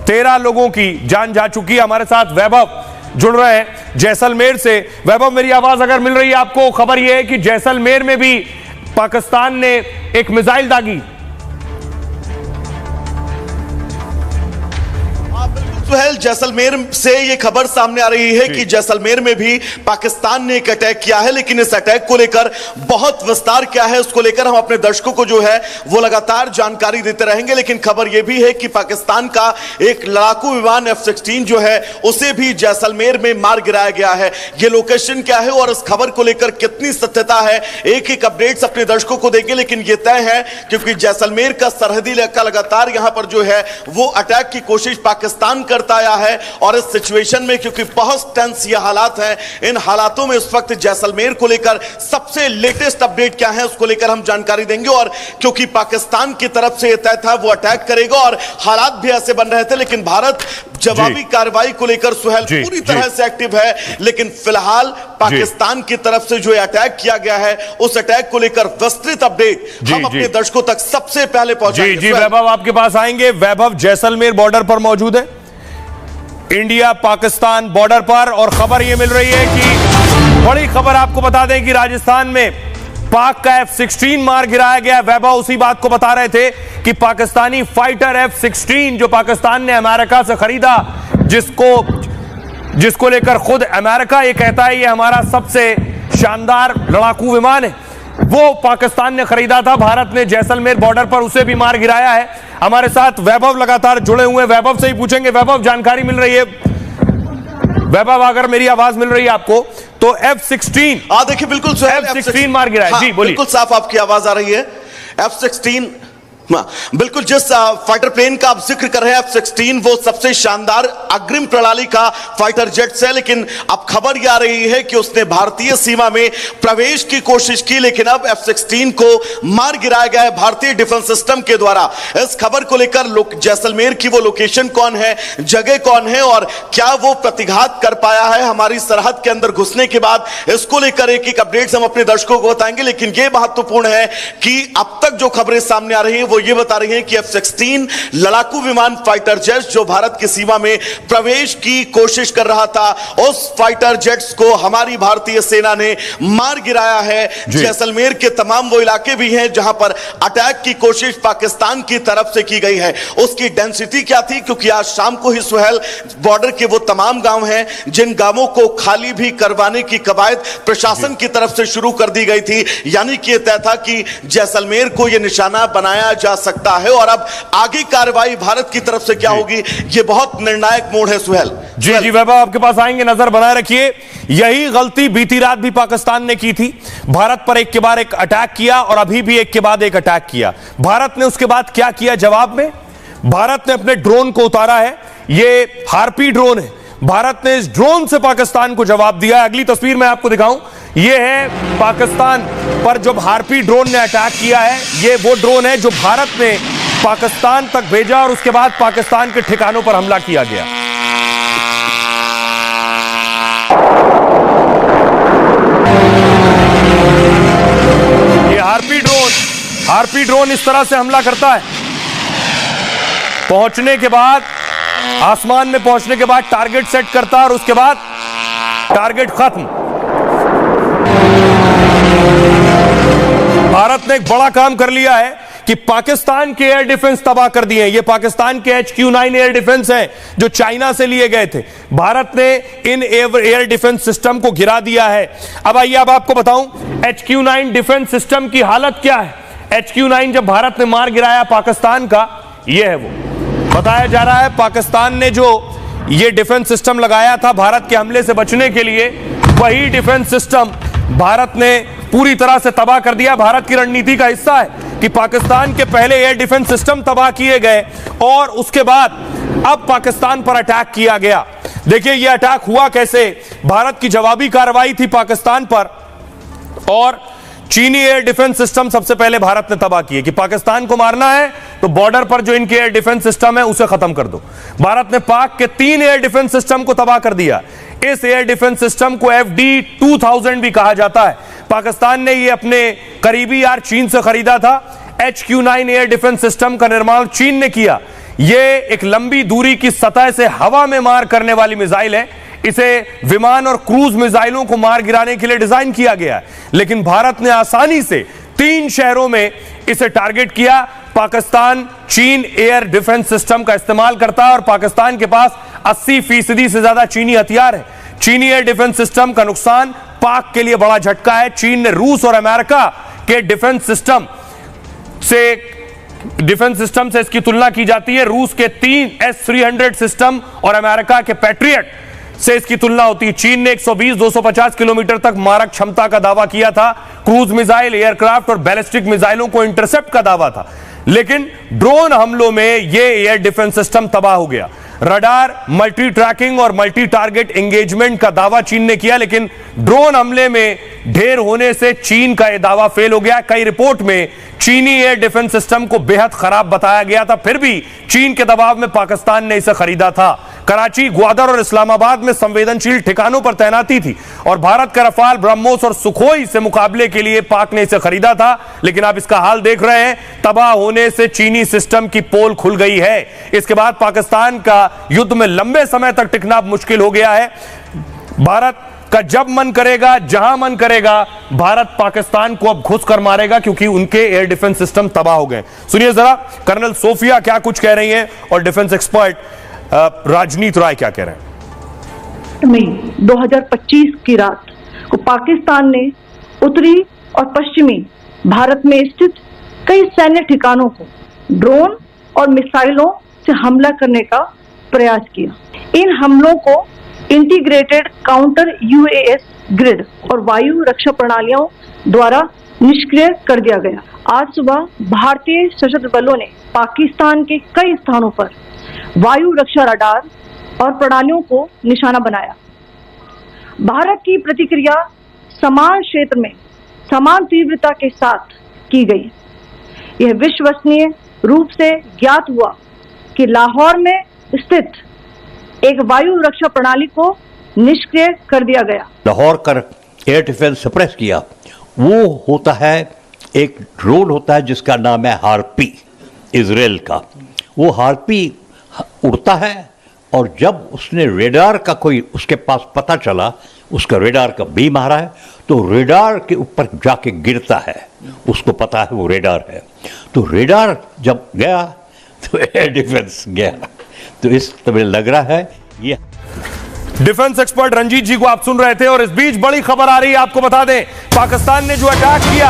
13 लोगों की जान जा चुकी है। हमारे साथ वैभव जुड़ रहे हैं जैसलमेर से। वैभव, मेरी आवाज अगर मिल रही है आपको? खबर यह है कि जैसलमेर में भी पाकिस्तान ने एक मिसाइल दागी। सुहेल, जैसलमेर से ये खबर सामने आ रही है कि जैसलमेर में भी पाकिस्तान ने एक अटैक किया है, लेकिन इस अटैक को लेकर बहुत विस्तार क्या है उसको लेकर हम अपने दर्शकों को जो है वो लगातार जानकारी देते रहेंगे। लेकिन खबर यह भी है कि पाकिस्तान का एक लड़ाकू विमान F-16 जो है उसे भी जैसलमेर में मार गिराया गया है। ये लोकेशन क्या है और इस खबर को लेकर कितनी सत्यता है, एक एक अपडेट्स अपने दर्शकों को देंगे। लेकिन यह तय है क्योंकि जैसलमेर का सरहदी इलाका लगातार यहां पर जो है वो अटैक की कोशिश पाकिस्तान करता आया है। और इस सिचुएशन में क्योंकि बहुत टेंस ये हालात हैं, इन हालातों में इस वक्त जैसलमेर को लेकर सबसे लेटेस्ट अपडेट क्या है उसको लेकर हम जानकारी देंगे। और क्योंकि पाकिस्तान की तरफ से यह तय था वो अटैक करेगा और हालात भी ऐसे बन रहे थे, लेकिन भारत जवाबी कार्रवाई को लेकर सुहेल पूरी तरह से एक्टिव है। लेकिन फिलहाल पाकिस्तान की तरफ से जो अटैक किया गया है उस अटैक को लेकर विस्तृत अपडेट हम अपने दर्शकों तक सबसे पहले पहुंचाएंगे। जी वैभव, आपके पास आएंगे। वैभव जैसलमेर बॉर्डर पर मौजूद है, इंडिया पाकिस्तान बॉर्डर पर, और खबर यह मिल रही है कि बड़ी खबर आपको बता दें कि राजस्थान में पाक का F-16 मार गिराया गया। वैभव उसी बात को बता रहे थे कि पाकिस्तानी फाइटर F-16 जो पाकिस्तान ने अमेरिका से खरीदा, जिसको लेकर खुद अमेरिका ये कहता है ये हमारा सबसे शानदार लड़ाकू विमान है, वो पाकिस्तान ने खरीदा था। भारत ने जैसलमेर बॉर्डर पर उसे भी मार गिराया है। हमारे साथ वैभव लगातार जुड़े हुए हैं, वैभव से ही पूछेंगे। वैभव, जानकारी मिल रही है? वैभव, अगर मेरी आवाज मिल रही है आपको तो F-16 देखिए बिल्कुल F-16 मार गिराया। जी बोलिए। बिल्कुल साफ आपकी आवाज आ रही है। F-16 बिल्कुल जिस फाइटर प्लेन का आप जिक्र कर रहे हैं F-16, वो सबसे शानदार अग्रिम प्रणाली का फाइटर जेट्स है, लेकिन अब खबर यह आ रही है कि उसने भारतीय सीमा में प्रवेश की कोशिश की, लेकिन अब F-16 को मार गिराया गया है भारतीय डिफेंस सिस्टम के द्वारा। इस खबर को लेकर जैसलमेर की वो लोकेशन कौन है, जगह कौन है और क्या वो प्रतिघात कर पाया है हमारी सरहद के अंदर घुसने के बाद, इसको लेकर एक एक अपडेट्स हम अपने दर्शकों को बताएंगे। लेकिन यह महत्वपूर्ण है कि अब तक जो खबरें सामने आ रही है वो ये बता रही है कि F-16 लड़ाकू विमान फाइटर जेट्स जो भारत की सीमा में प्रवेश की कोशिश कर रहा था, उस फाइटर जेट्स को हमारी भारतीय सेना ने मार गिराया है। जैसलमेर के तमाम वो इलाके भी हैं जहां पर अटैक की कोशिश पाकिस्तान की तरफ से की गई है। उसकी डेंसिटी क्या थी, क्योंकि आज शाम को ही सुहेल बॉर्डर के वो तमाम गांव हैं जिन गांवों को खाली भी करवाने की कवायद प्रशासन की तरफ से शुरू कर दी गई थी। यानी कि यह तय था कि जैसलमेर को यह निशाना बनाया जा सकता है और अब आगे कार्रवाई भारत की तरफ से क्या होगी, यह बहुत निर्णायक मोड़ है। सुहेल जी जी वैभव, आपके पास आएंगे, नजर बनाए रखिए। यही गलती बीती रात भी पाकिस्तान ने की थी। भारत पर एक के बाद एक अटैक किया और अभी भी एक के बाद एक अटैक किया। भारत ने उसके बाद क्या किया जवाब में? भारत ने अपने ड्रोन को उतारा है, ये हार्पी ड्रोन है। भारत ने इस ड्रोन से पाकिस्तान को जवाब दिया है। अगली तस्वीर मैं आपको दिखाऊं, यह है पाकिस्तान पर जब हार्पी ड्रोन ने अटैक किया है। यह वो ड्रोन है जो भारत ने पाकिस्तान तक भेजा और उसके बाद पाकिस्तान के ठिकानों पर हमला किया गया। ये हार्पी ड्रोन इस तरह से हमला करता है। पहुंचने के बाद, आसमान में पहुंचने के बाद टारगेट सेट करता है और उसके बाद टारगेट खत्म। भारत ने एक बड़ा काम कर लिया है कि पाकिस्तान के एयर डिफेंस तबाह कर दिए हैं। ये पाकिस्तान के HQ-9 एयर डिफेंस हैं जो चाइना से लिए गए थे। भारत ने इन एयर डिफेंस सिस्टम को गिरा दिया है। अब आइए अब आपको बताऊं HQ-9 डिफेंस सिस्टम की हालत क्या है। HQ-9 जब भारत ने मार गिराया पाकिस्तान का, यह है वो। बताया जा रहा है पाकिस्तान ने जो ये डिफेंस सिस्टम लगाया था भारत के हमले से बचने के लिए, वही डिफेंस सिस्टम भारत ने पूरी तरह से तबाह कर दिया। भारत की रणनीति का हिस्सा है कि पाकिस्तान के पहले एयर डिफेंस सिस्टम तबाह किए गए और उसके बाद अब पाकिस्तान पर अटैक किया गया। देखिए यह अटैक हुआ कैसे। भारत की जवाबी कार्रवाई थी पाकिस्तान पर और चीनी एयर डिफेंस सिस्टम सबसे पहले भारत ने तबाह किए कि पाकिस्तान को मारना है तो बॉर्डर पर जो इनके एयर डिफेंस सिस्टम है उसे खत्म कर दो। भारत ने पाक के 3 एयर डिफेंस सिस्टम को तबाह कर दिया। इस एयर डिफेंस सिस्टम को FD-2000 भी कहा जाता है। पाकिस्तान ने यह अपने करीबी यार चीन से खरीदा था। HQ-9 एयर डिफेंस सिस्टम का निर्माण चीन ने किया। यह एक लंबी दूरी की सतह से हवा में मार करने वाली मिसाइल है। इसे विमान और क्रूज मिसाइलों को मार गिराने के लिए डिजाइन किया गया है, लेकिन भारत ने आसानी से 3 शहरों में इसे टारगेट किया। पाकिस्तान चीन एयर डिफेंस सिस्टम का इस्तेमाल करता है और पाकिस्तान के पास 80% से ज्यादा चीनी हथियार है। चीनी एयर डिफेंस सिस्टम का नुकसान पाक के लिए बड़ा झटका है। चीन ने रूस और अमेरिका के डिफेंस सिस्टम से इसकी तुलना की जाती है। रूस के 3 S-300 सिस्टम और अमेरिका के पैट्रियट से इसकी तुलना होती है। चीन ने 120-250 किलोमीटर तक मारक क्षमता का दावा किया था। क्रूज मिसाइल, एयरक्राफ्ट और बैलिस्टिक मिसाइलों को इंटरसेप्ट का दावा था, लेकिन ड्रोन हमलों में यह एयर डिफेंस सिस्टम तबाह हो गया। रडार, मल्टी ट्रैकिंग और मल्टी टारगेट एंगेजमेंट का दावा चीन ने किया, लेकिन ड्रोन हमले में ढेर होने से चीन का यह दावा फेल हो गया। कई रिपोर्ट में चीनी एयर डिफेंस सिस्टम को बेहद खराब बताया गया था, फिर भी चीन के दबाव में पाकिस्तान ने इसे खरीदा था। कराची, ग्वादर और इस्लामाबाद में संवेदनशील ठिकानों पर तैनाती थी और भारत का रफाल, ब्रह्मोस और सुखोई से मुकाबले के लिए पाक ने इसे खरीदा था। लेकिन आप इसका हाल देख रहे हैं, तबाह होने से चीनी सिस्टम की पोल खुल गई है। इसके बाद पाकिस्तान का युद्ध में लंबे समय तक टिकना मुश्किल हो गया है। भारत का जब मन करेगा, जहां मन करेगा, भारत पाकिस्तान को अब घुस कर मारेगा क्योंकि उनके एयर डिफेंस सिस्टम तबाह हो गए। सुनिए जरा कर्नल सोफिया क्या कुछ कह रही हैं और डिफेंस एक्सपर्ट राजनीत राय क्या कह रहे हैं। में 2025 की रात पाकिस्तान ने उत्तरी और पश्चिमी भारत में स्थित कई सैन्य ठिकानों को ड्रोन और मिसाइलों से हमला करने का प्रयास किया। इन हमलों को इंटीग्रेटेड काउंटर यूएएस ग्रिड और वायु रक्षा प्रणालियों द्वारा निष्क्रिय कर दिया गया। आज सुबह भारतीय सशस्त्र बलों ने पाकिस्तान के कई स्थानों पर वायु रक्षा रडार और प्रणालियों को निशाना बनाया। भारत की प्रतिक्रिया समान क्षेत्र में समान तीव्रता के साथ की गई। यह विश्वसनीय रूप से ज्ञात हुआ कि लाहौर में स्थित एक वायु रक्षा प्रणाली को निष्क्रिय कर दिया गया। लाहौर कर एयर डिफेंस सप्रेस किया। वो होता है एक ड्रोन होता है जिसका नाम है हार्पी, इजराइल का। वो हार्पी उड़ता है और जब उसने रेडार का कोई उसके पास पता चला, उसका रेडार का बीम आ रहा है, तो रेडार के ऊपर जाके गिरता है। उसको पता है वो रेडार है, तो रेडार जब गया तो एयर डिफेंस गया। तो इस तरह लग रहा है ये। डिफेंस एक्सपर्ट रंजीत जी को आप सुन रहे थे। और इस बीच बड़ी खबर आ रही है, आपको बता दें, पाकिस्तान ने जो अटैक किया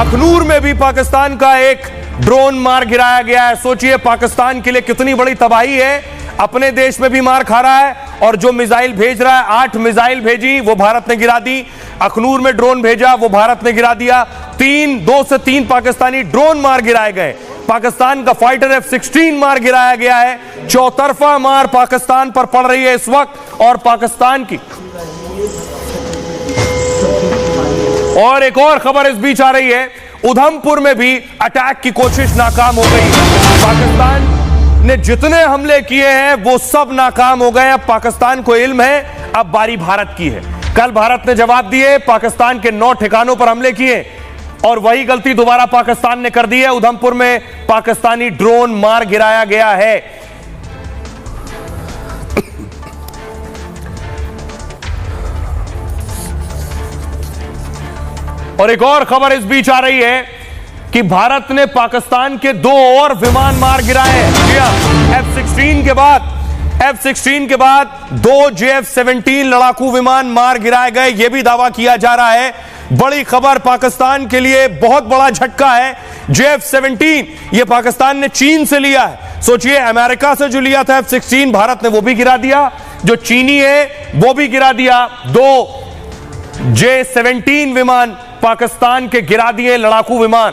अखनूर में भी पाकिस्तान का एक ड्रोन मार गिराया गया है। सोचिए पाकिस्तान के लिए कितनी बड़ी तबाही है। अपने देश में भी मार खा रहा है और जो मिसाइल भेज रहा है, 8 मिसाइल भेजी वो भारत ने गिरा दी। अखनूर में ड्रोन भेजा वो भारत ने गिरा दिया। 2 से 3 पाकिस्तानी ड्रोन मार गिराए गए। पाकिस्तान का फाइटर F-16 मार गिराया गया है। चौतरफा मार पाकिस्तान पर पड़ रही है इस वक्त। और पाकिस्तान की और एक और खबर इस बीच आ रही है, उधमपुर में भी अटैक की कोशिश नाकाम हो गई। पाकिस्तान ने जितने हमले किए हैं वो सब नाकाम हो गए। अब पाकिस्तान को इल्म है, अब बारी भारत की है। कल भारत ने जवाब दिए, पाकिस्तान के 9 ठिकानों पर हमले किए और वही गलती दोबारा पाकिस्तान ने कर दी है। उधमपुर में पाकिस्तानी ड्रोन मार गिराया गया है। और एक और खबर इस बीच आ रही है कि भारत ने पाकिस्तान के 2 और विमान मार गिराए हैं। F-16 के बाद 2 JF-17 लड़ाकू विमान मार गिराए गए, यह भी दावा किया जा रहा है। बड़ी खबर, पाकिस्तान के लिए बहुत बड़ा झटका है। JF-17 ये पाकिस्तान ने चीन से लिया है। सोचिए, अमेरिका से जो लिया था F-16 भारत ने वो भी गिरा दिया, जो चीनी है वो भी गिरा दिया। 2 J-17 विमान पाकिस्तान के गिरा दिए, लड़ाकू विमान।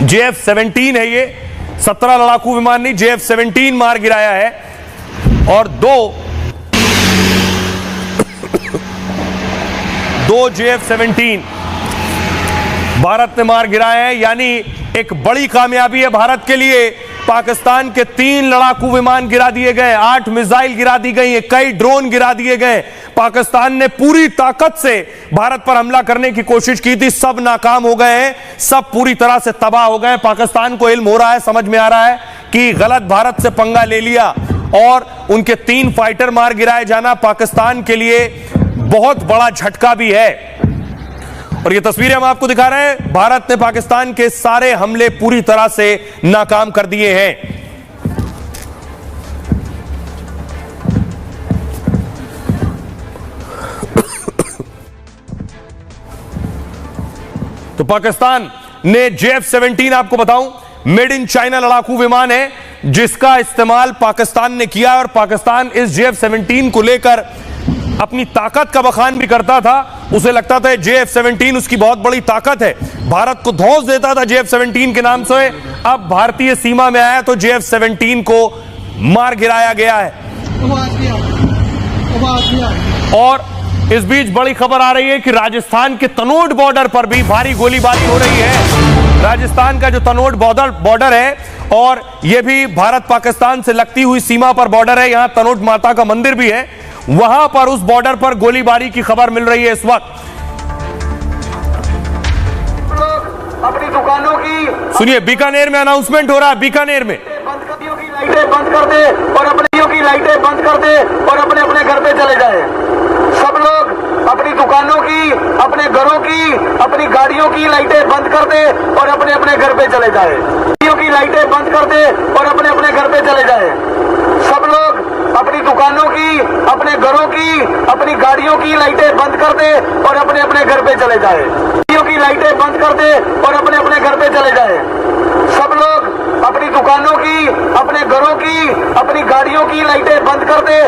JF-17 है ये, 17 लड़ाकू विमान नहीं, JF-17 मार गिराया है। और 2 JF-17 भारत ने मार गिराए हैं। यानी एक बड़ी कामयाबी है भारत के लिए। पाकिस्तान के 3 लड़ाकू विमान गिरा दिए गए, 8 मिसाइल गिरा दी गई, कई ड्रोन गिरा दिए गए। पाकिस्तान ने पूरी ताकत से भारत पर हमला करने की कोशिश की थी, सब नाकाम हो गए हैं, सब पूरी तरह से तबाह हो गए। पाकिस्तान को इल्म हो रहा है, समझ में आ रहा है कि गलत भारत से पंगा ले लिया और उनके 3 फाइटर मार गिराए जाना पाकिस्तान के लिए बहुत बड़ा झटका भी है। और ये तस्वीरें हम आपको दिखा रहे हैं, भारत ने पाकिस्तान के सारे हमले पूरी तरह से नाकाम कर दिए हैं। तो पाकिस्तान ने JF-17 आपको बताऊं, मेड इन चाइना लड़ाकू विमान है जिसका इस्तेमाल पाकिस्तान ने किया। और पाकिस्तान इस JF-17 को लेकर अपनी ताकत का बखान भी करता था। उसे लगता था JF-17 उसकी बहुत बड़ी ताकत है, भारत को धौंस देता था JF-17 के नाम से। अब भारतीय सीमा में आया तो JF-17 को मार गिराया गया है। और इस बीच बड़ी खबर आ रही है कि राजस्थान के तनोट बॉर्डर पर भी भारी गोलीबारी हो रही है। राजस्थान का जो तनोट बॉर्डर है और यह भी भारत पाकिस्तान से लगती हुई सीमा पर बॉर्डर है, यहां तनोट माता का मंदिर भी है, वहां पर उस बॉर्डर पर गोलीबारी की खबर मिल रही है इस वक्त। अपनी दुकानों की सुनिए, बीकानेर में अनाउंसमेंट हो रहा है। बीकानेर में लाइटें बंद कर दे और अपनी लाइटें बंद कर दे और अपने अपने घर पे चले जाए। सब लोग अपनी दुकानों की, अपने घरों की, अपनी गाड़ियों की लाइटें बंद कर दे और अपने अपने घर पे चले जाए। गाड़ियों की लाइटें बंद कर दे और अपने अपने घर पे चले जाए। सब लोग अपनी दुकानों की, अपने घरों की, अपनी गाड़ियों की लाइटें बंद कर दे और अपने अपने घर पे चले जाए। गाड़ियों की लाइटें बंद कर दे और अपने अपने घर पे चले जाए। सब लोग अपनी दुकानों की, अपने घरों की, अपनी गाड़ियों की लाइटें बंद कर दे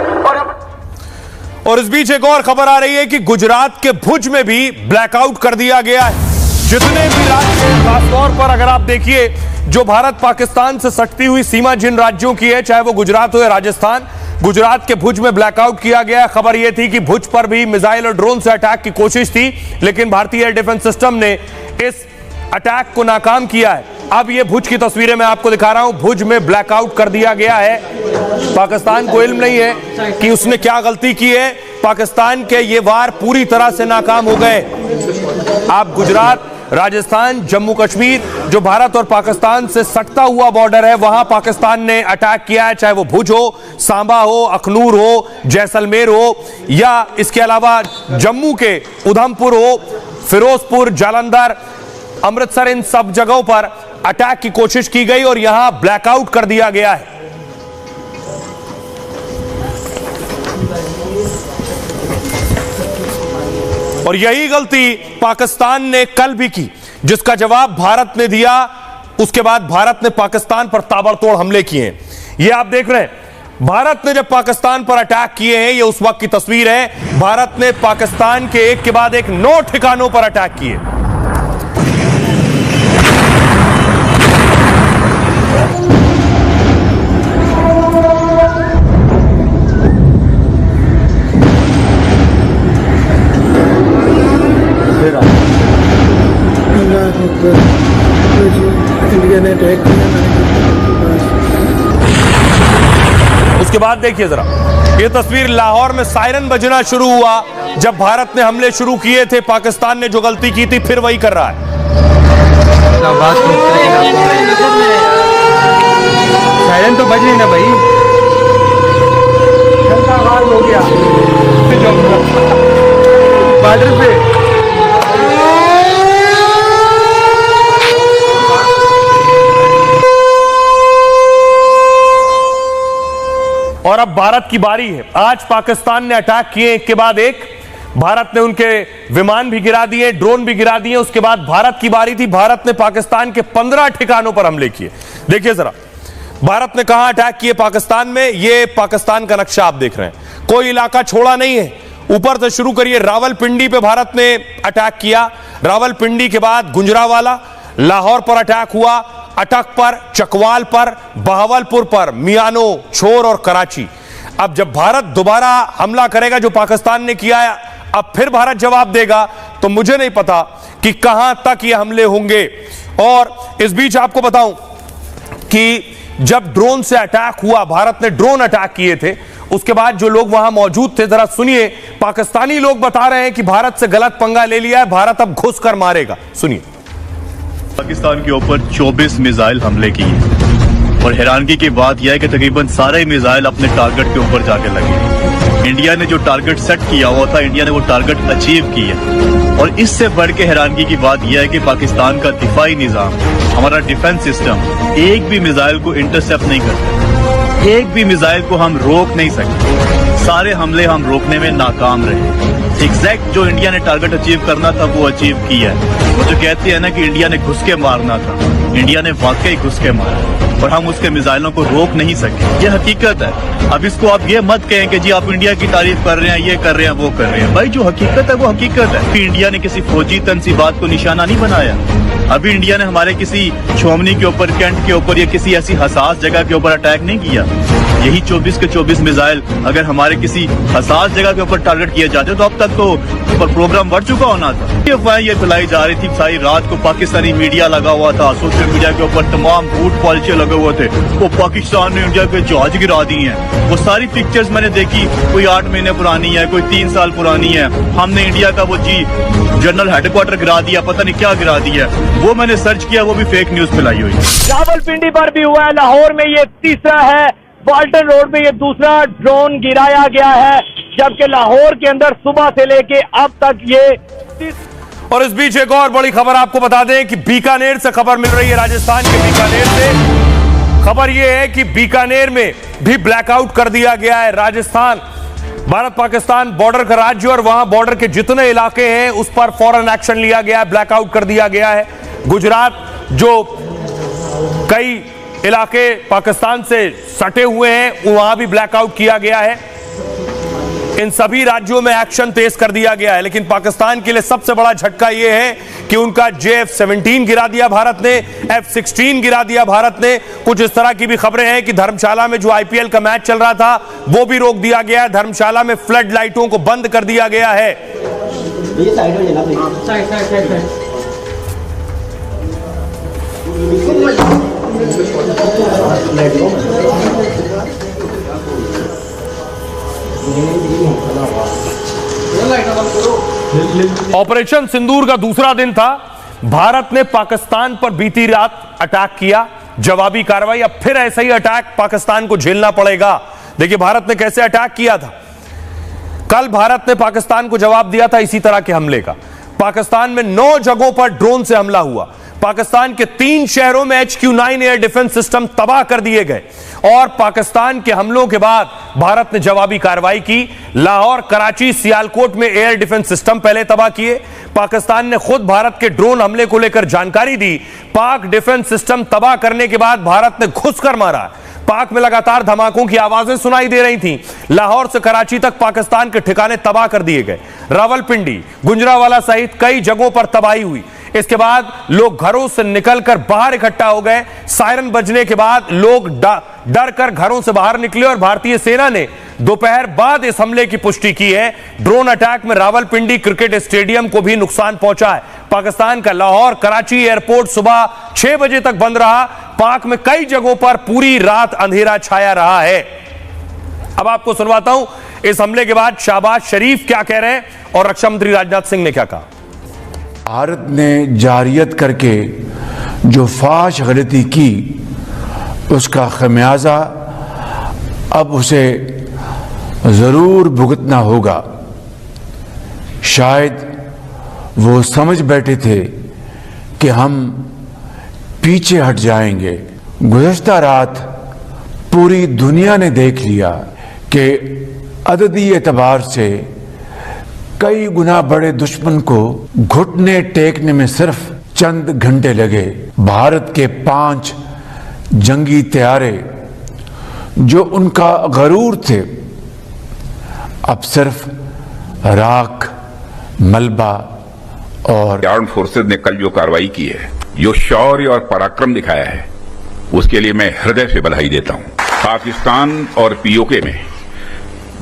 और इस बीच एक और खबर आ रही है कि गुजरात के भुज में भी ब्लैकआउट कर दिया गया है। जितने भी राज्य, खासतौर पर अगर आप देखिए जो भारत पाकिस्तान से सटती हुई सीमा जिन राज्यों की है, चाहे वो गुजरात हो या राजस्थान, गुजरात के भुज में ब्लैकआउट किया गया। खबर यह थी कि भुज पर भी मिसाइल और ड्रोन से अटैक की कोशिश थी, लेकिन भारतीय एयर डिफेंस सिस्टम ने इस अटैक को नाकाम किया है। अब ये भुज की तस्वीरें मैं आपको दिखा रहा हूं। भुज में ब्लैकआउट कर दिया गया है। पाकिस्तान को इल्म नहीं है कि उसने क्या गलती की है। पाकिस्तान के ये वार पूरी तरह से नाकाम हो गए। आप गुजरात, राजस्थान, जम्मू कश्मीर, जो भारत और पाकिस्तान से सटता हुआ बॉर्डर है, वहां पाकिस्तान ने अटैक किया है, चाहे वो भुज हो, सांबा हो, अखनूर हो, जैसलमेर हो, या इसके अलावा जम्मू के उधमपुर हो, फिरोजपुर, जालंधर, अमृतसर, इन सब जगहों पर अटैक की कोशिश की गई और यहां ब्लैकआउट कर दिया गया है। और यही गलती पाकिस्तान ने कल भी की, जिसका जवाब भारत ने दिया। उसके बाद भारत ने पाकिस्तान पर ताबड़तोड़ हमले किए हैं। ये आप देख रहे हैं, भारत ने जब पाकिस्तान पर अटैक किए हैं, ये उस वक्त की तस्वीर है। भारत ने पाकिस्तान के एक के बाद एक 9 ठिकानों पर अटैक किए। इंडिया ने अटैक किया। उसके बाद देखिए जरा, ये तस्वीर लाहौर में सायरन बजना शुरू हुआ जब भारत ने हमले शुरू किए थे। पाकिस्तान ने जो गलती की थी फिर वही कर रहा है। सायरन तो बज रही ना भाई, हो गया बॉर्डर पे। और अब भारत की बारी है। आज पाकिस्तान ने अटैक किए एक के बाद एक। भारत ने उनके विमान भी गिरा दिए, ड्रोन भी गिरा दिए। उसके बाद भारत की बारी थी। भारत ने पाकिस्तान के 15 ठिकानों पर हमले किए। देखिए जरा, भारत ने कहां अटैक किए पाकिस्तान में। ये पाकिस्तान का नक्शा आप देख रहे हैं, कोई इलाका छोड़ा नहीं है। ऊपर से शुरू करिए, रावलपिंडी पे भारत ने अटैक किया। रावलपिंडी के बाद गुजरांवाला, लाहौर पर अटैक हुआ, अटक पर, चकवाल पर, बहावलपुर पर, मियानो, छोर और कराची। अब जब भारत दोबारा हमला करेगा जो पाकिस्तान ने किया है, अब फिर भारत जवाब देगा, तो मुझे नहीं पता कि कहां तक ये हमले होंगे। और इस बीच आपको बताऊं कि जब ड्रोन से अटैक हुआ, भारत ने ड्रोन अटैक किए थे, उसके बाद जो लोग वहां मौजूद थे, जरा सुनिए। पाकिस्तानी लोग बता रहे हैं कि भारत से गलत पंगा ले लिया है, भारत अब घुस कर मारेगा। सुनिए। पाकिस्तान के ऊपर 24 मिसाइल हमले किए और हैरानगी की बात यह है कि तकरीबन सारे मिसाइल अपने टारगेट के ऊपर जाके लगे। इंडिया ने जो टारगेट सेट किया हुआ था, इंडिया ने वो टारगेट अचीव किया। और इससे बढ़ के हैरानगी की बात यह है कि पाकिस्तान का दिफाई निजाम, हमारा डिफेंस सिस्टम एक भी मिसाइल को इंटरसेप्ट नहीं करता, एक भी मिसाइल को हम रोक नहीं सकते। सारे हमले हम रोकने में नाकाम रहे। एग्जैक्ट जो इंडिया ने टारगेट अचीव करना था वो अचीव किया है। वो जो कहते हैं ना कि इंडिया ने घुस के मारना था, इंडिया ने वाकई घुस के मारा और हम उसके मिसाइलों को रोक नहीं सके। ये हकीकत है। अब इसको आप ये मत कहें कि जी आप इंडिया की तारीफ कर रहे हैं, ये कर रहे हैं, वो कर रहे हैं। भाई जो हकीकत है वो हकीकत है कि इंडिया ने किसी फौजी तनसीबात को निशाना नहीं बनाया। अभी इंडिया ने हमारे किसी छोमनी के ऊपर, कैंट के ऊपर या किसी ऐसी हसास जगह के ऊपर अटैक नहीं किया। यही 24 के 24 मिसाइल अगर हमारे किसी हसास जगह के ऊपर टारगेट किए जाते तो अब तक तो पर प्रोग्राम बढ़ चुका होना था। ये फैलाई जा रही थी, सारी रात को पाकिस्तानी मीडिया लगा हुआ था, सोशल मीडिया के ऊपर तमाम झूठ पॉलिसी लगे हुए थे। वो पाकिस्तान ने इंडिया के जहाज गिरा दी हैं। वो सारी पिक्चर्स मैंने देखी, कोई 8 महीने पुरानी है, कोई 3 साल पुरानी है। हमने इंडिया का वो जनरल हेडक्वार्टर गिरा दिया, पता नहीं क्या गिरा दिया। वो मैंने सर्च किया, वो भी फेक न्यूज फैलाई हुई। रावलपिंडी पर भी हुआ है, लाहौर में ये तीसरा है, वाल्टन रोड में ये दूसरा ड्रोन गिराया गया है, जबकि लाहौर के अंदर सुबह से लेके अब तक ये। और इस बीच एक और बड़ी खबर आपको बता दें कि बीकानेर से खबर मिल रही है, राजस्थान के बीकानेर से खबर यह है कि बीकानेर में भी ब्लैकआउट कर दिया गया है। राजस्थान भारत पाकिस्तान बॉर्डर का राज्य और वहां बॉर्डर के जितने इलाके हैं उस पर फौरन एक्शन लिया गया है, ब्लैकआउट कर दिया गया है। गुजरात जो कई इलाके पाकिस्तान से सटे हुए हैं वहां भी ब्लैकआउट किया गया है। इन सभी राज्यों में एक्शन तेज कर दिया गया है। लेकिन पाकिस्तान के लिए सबसे बड़ा झटका यह है कि उनका JF-17 गिरा दिया भारत ने, F-16 गिरा दिया भारत ने। कुछ इस तरह की भी खबरें हैं कि धर्मशाला में जो IPL का मैच चल रहा था वो भी रोक दिया गया है। धर्मशाला में फ्लड लाइटों को बंद कर दिया गया है। ऑपरेशन सिंदूर का दूसरा दिन था। भारत ने पाकिस्तान पर बीती रात अटैक किया, जवाबी कार्रवाई। अब फिर ऐसा ही अटैक पाकिस्तान को झेलना पड़ेगा। देखिए भारत ने कैसे अटैक किया था। कल भारत ने पाकिस्तान को जवाब दिया था इसी तरह के हमले का। पाकिस्तान में 9 जगहों पर ड्रोन से हमला हुआ। पाकिस्तान के 3 शहरों में HQ-9 एयर डिफेंस सिस्टम तबाह कर दिए गए। और पाकिस्तान के हमलों के बाद भारत ने जवाबी कार्रवाई की। लाहौर, कराची, सियालकोट में एयर डिफेंस सिस्टम पहले तबाह किए। पाकिस्तान ने खुद भारत के ड्रोन हमले को लेकर जानकारी दी। पाक डिफेंस सिस्टम तबाह करने के बाद भारत ने घुसकर मारा। पाक में लगातार धमाकों की आवाजें सुनाई दे रही थीं। लाहौर से कराची तक पाकिस्तान के ठिकाने तबाह कर दिए गए। रावलपिंडी, गुजरांवाला सहित कई जगहों पर तबाही हुई। इसके बाद लोग घरों से निकलकर बाहर इकट्ठा हो गए। सायरन बजने के बाद लोग डर कर घरों से बाहर निकले और भारतीय सेना ने दोपहर बाद इस हमले की पुष्टि की है। ड्रोन अटैक में रावलपिंडी क्रिकेट स्टेडियम को भी नुकसान पहुंचा है। पाकिस्तान का लाहौर कराची एयरपोर्ट सुबह 6 बजे तक बंद रहा। पाक में कई जगहों पर पूरी रात अंधेरा छाया रहा है। अब आपको सुनवाता हूं इस हमले के बाद शहबाज शरीफ क्या कह रहे हैं और रक्षा मंत्री राजनाथ सिंह ने क्या कहा। भारत ने जारियत करके जो फाश गलती की उसका खमियाजा अब उसे ज़रूर भुगतना होगा। शायद वो समझ बैठे थे कि हम पीछे हट जाएंगे। गुज़श्ता रात पूरी दुनिया ने देख लिया कि अददी एतबार से कई गुना बड़े दुश्मन को घुटने टेकने में सिर्फ चंद घंटे लगे। भारत के 5 जंगी तैयारे जो उनका गरूर थे अब सिर्फ राख, मलबा और आर्म्ड फोर्सेज ने कल जो कार्रवाई की है, जो शौर्य और पराक्रम दिखाया है, उसके लिए मैं हृदय से बधाई देता हूं। पाकिस्तान और POK में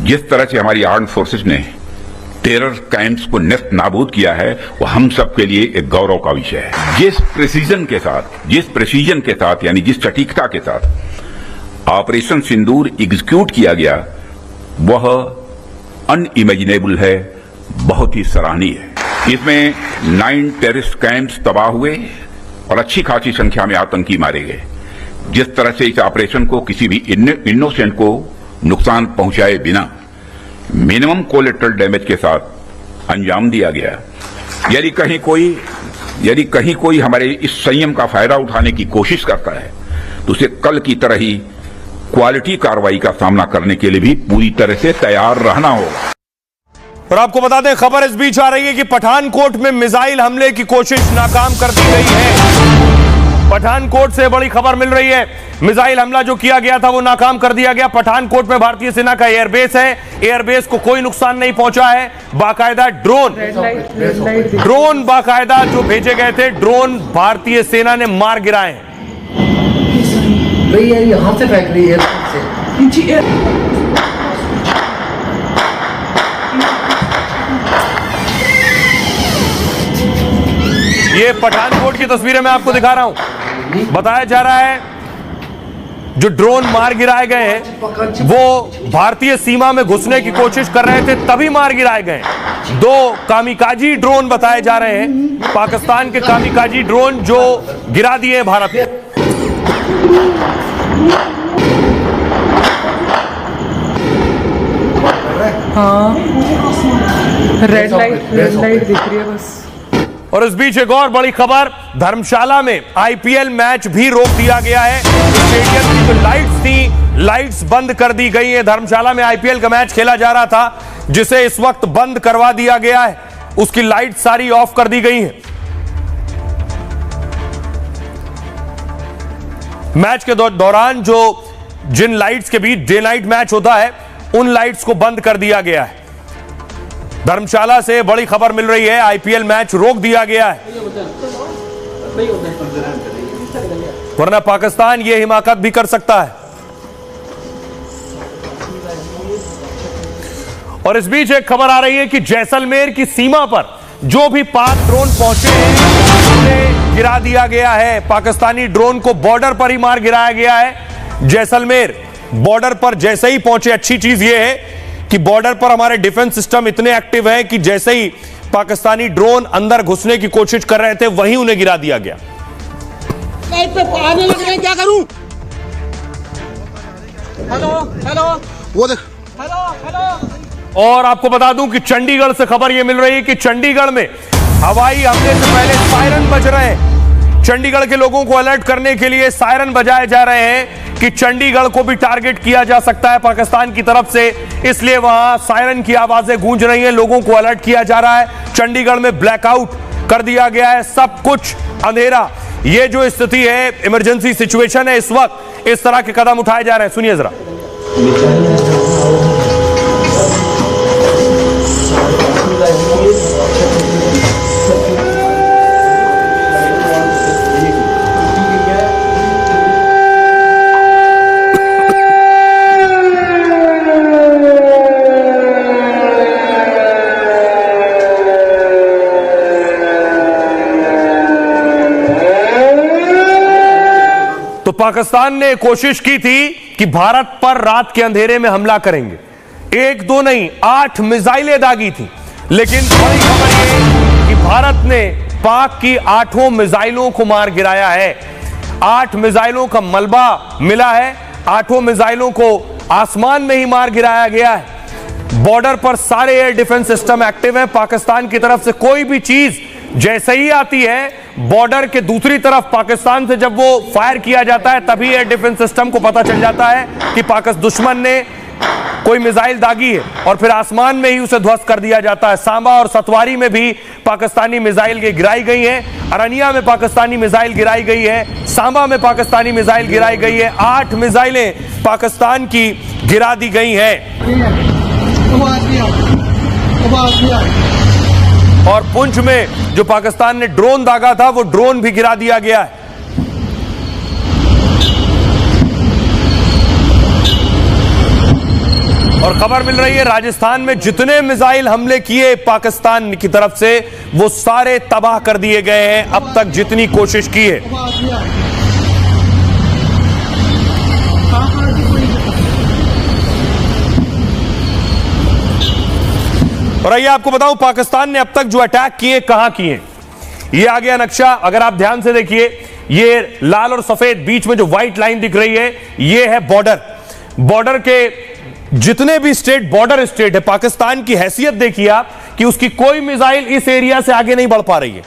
जिस तरह से हमारी आर्म्ड फोर्सेज ने टेरर कैंप्स को नेस्त नाबूद किया है वो हम सब के लिए एक गौरव का विषय है। जिस प्रेसीजन के साथ यानी जिस सटीकता के साथ ऑपरेशन सिंदूर एग्जीक्यूट किया गया वह अनइमेजिनेबल है, बहुत ही सराहनीय है। इसमें 9 टेररिस्ट कैंप्स तबाह हुए और अच्छी खासी संख्या में आतंकी मारे गए। जिस तरह से इस ऑपरेशन को किसी भी इनोसेंट को नुकसान पहुंचाए बिना मिनिमम कोलेटरल डैमेज के साथ अंजाम दिया गया। यदि कहीं कोई हमारे इस संयम का फायदा उठाने की कोशिश करता है तो उसे कल की तरह ही क्वालिटी कार्रवाई का सामना करने के लिए भी पूरी तरह से तैयार रहना होगा। और आपको बता दें खबर इस बीच आ रही है कि पठानकोट में मिसाइल हमले की कोशिश नाकाम कर दी गई है। पठानकोट से बड़ी खबर मिल रही है। मिसाइल हमला जो किया गया था वो नाकाम कर दिया गया। पठानकोट में भारतीय सेना का एयरबेस है। एयरबेस को कोई नुकसान नहीं पहुंचा है। बाकायदा ड्रोन बाकायदा जो भेजे गए थे ड्रोन भारतीय सेना ने मार गिराए हैं। भैया यहां से फेंक रही है। ये पठानकोट की तस्वीरें मैं आपको दिखा रहा हूं। बताया जा रहा है जो ड्रोन मार गिराए गए हैं वो भारतीय सीमा में घुसने की कोशिश कर रहे थे तभी मार गिराए गए। 2 कामिकाजी ड्रोन बताए जा रहे हैं। पाकिस्तान के कामिकाजी ड्रोन जो गिरा दिए भारत ने। हाँ रेड लाइट दिख रही है बस। और इस बीच एक और बड़ी खबर, धर्मशाला में आईपीएल मैच भी रोक दिया गया है। स्टेडियम की जो लाइट्स थी, लाइट्स बंद कर दी गई है। धर्मशाला में आईपीएल का मैच खेला जा रहा था, जिसे इस वक्त बंद करवा दिया गया है। उसकी लाइट सारी ऑफ कर दी गई है। मैच के दौरान जो जिन लाइट्स के बीच डे नाइट मैच होता है, उन लाइट्स को बंद कर दिया गया है। धर्मशाला से बड़ी खबर मिल रही है, आईपीएल मैच रोक दिया गया है, वरना पाकिस्तान यह हिमाकत भी कर सकता है। और इस बीच एक खबर आ रही है कि जैसलमेर की सीमा पर जो भी पाक ड्रोन पहुंचे हैं उन्हें गिरा दिया गया है। पाकिस्तानी ड्रोन को बॉर्डर पर ही मार गिराया गया है। जैसलमेर बॉर्डर पर जैसे ही पहुंचे, अच्छी चीज यह है कि बॉर्डर पर हमारे डिफेंस सिस्टम इतने एक्टिव हैं कि जैसे ही पाकिस्तानी ड्रोन अंदर घुसने की कोशिश कर रहे थे, वहीं उन्हें गिरा दिया गया। आने लग रहे हैं, क्या करूं? हेलो हेलो, वो देख, हेलो हेलो। और आपको बता दूं कि चंडीगढ़ से खबर यह मिल रही है कि चंडीगढ़ में हवाई हमले से पहले सायरन बज रहे हैं। चंडीगढ़ के लोगों को अलर्ट करने के लिए सायरन बजाए जा रहे हैं कि चंडीगढ़ को भी टारगेट किया जा सकता है पाकिस्तान की तरफ से, इसलिए वहां सायरन की आवाजें गूंज रही हैं। लोगों को अलर्ट किया जा रहा है। चंडीगढ़ में ब्लैकआउट कर दिया गया है, सब कुछ अंधेरा। ये जो स्थिति है, इमरजेंसी सिचुएशन है इस वक्त, इस तरह के कदम उठाए जा रहे हैं। सुनिए जरा। तो पाकिस्तान ने कोशिश की थी कि भारत पर रात के अंधेरे में हमला करेंगे। एक दो नहीं, 8 मिसाइलें दागी थी। लेकिन बड़ी खबर यह कि भारत ने पाक की 8 मिसाइलों को मार गिराया है। 8 मिसाइलों का मलबा मिला है। 8 मिसाइलों को आसमान में ही मार गिराया गया है। बॉर्डर पर सारे एयर डिफेंस सिस्टम एक्टिव हैं। पाकिस्तान की तरफ से कोई भी चीज जैसे ही आती है, बॉर्डर के दूसरी तरफ पाकिस्तान से जब वो फायर किया जाता है, तभी एयर डिफेंस सिस्टम को पता चल जाता है कि पाकिस्तान दुश्मन ने कोई मिसाइल दागी है, और फिर आसमान में ही उसे ध्वस्त कर दिया जाता है। सांबा और सतवारी में भी पाकिस्तानी मिसाइल गिराई गई है। अरनिया में पाकिस्तानी मिसाइल गिराई गई है। सांबा में पाकिस्तानी मिसाइल गिराई गई है। 8 मिसाइलें पाकिस्तान की गिरा दी गई हैं। और पुंछ में जो पाकिस्तान ने ड्रोन दागा था, वो ड्रोन भी गिरा दिया गया है। और खबर मिल रही है राजस्थान में जितने मिसाइल हमले किए पाकिस्तान की तरफ से, वो सारे तबाह कर दिए गए हैं अब तक जितनी कोशिश की है। और आइए आपको बताऊं पाकिस्तान ने अब तक जो अटैक किए कहां किए। ये आ गया नक्शा, अगर आप ध्यान से देखिए, ये लाल और सफेद बीच में जो व्हाइट लाइन दिख रही है, ये है बॉर्डर। बॉर्डर के जितने भी स्टेट बॉर्डर स्टेट है, पाकिस्तान की हैसियत देखिए आप कि उसकी कोई मिसाइल इस एरिया से आगे नहीं बढ़ पा रही है,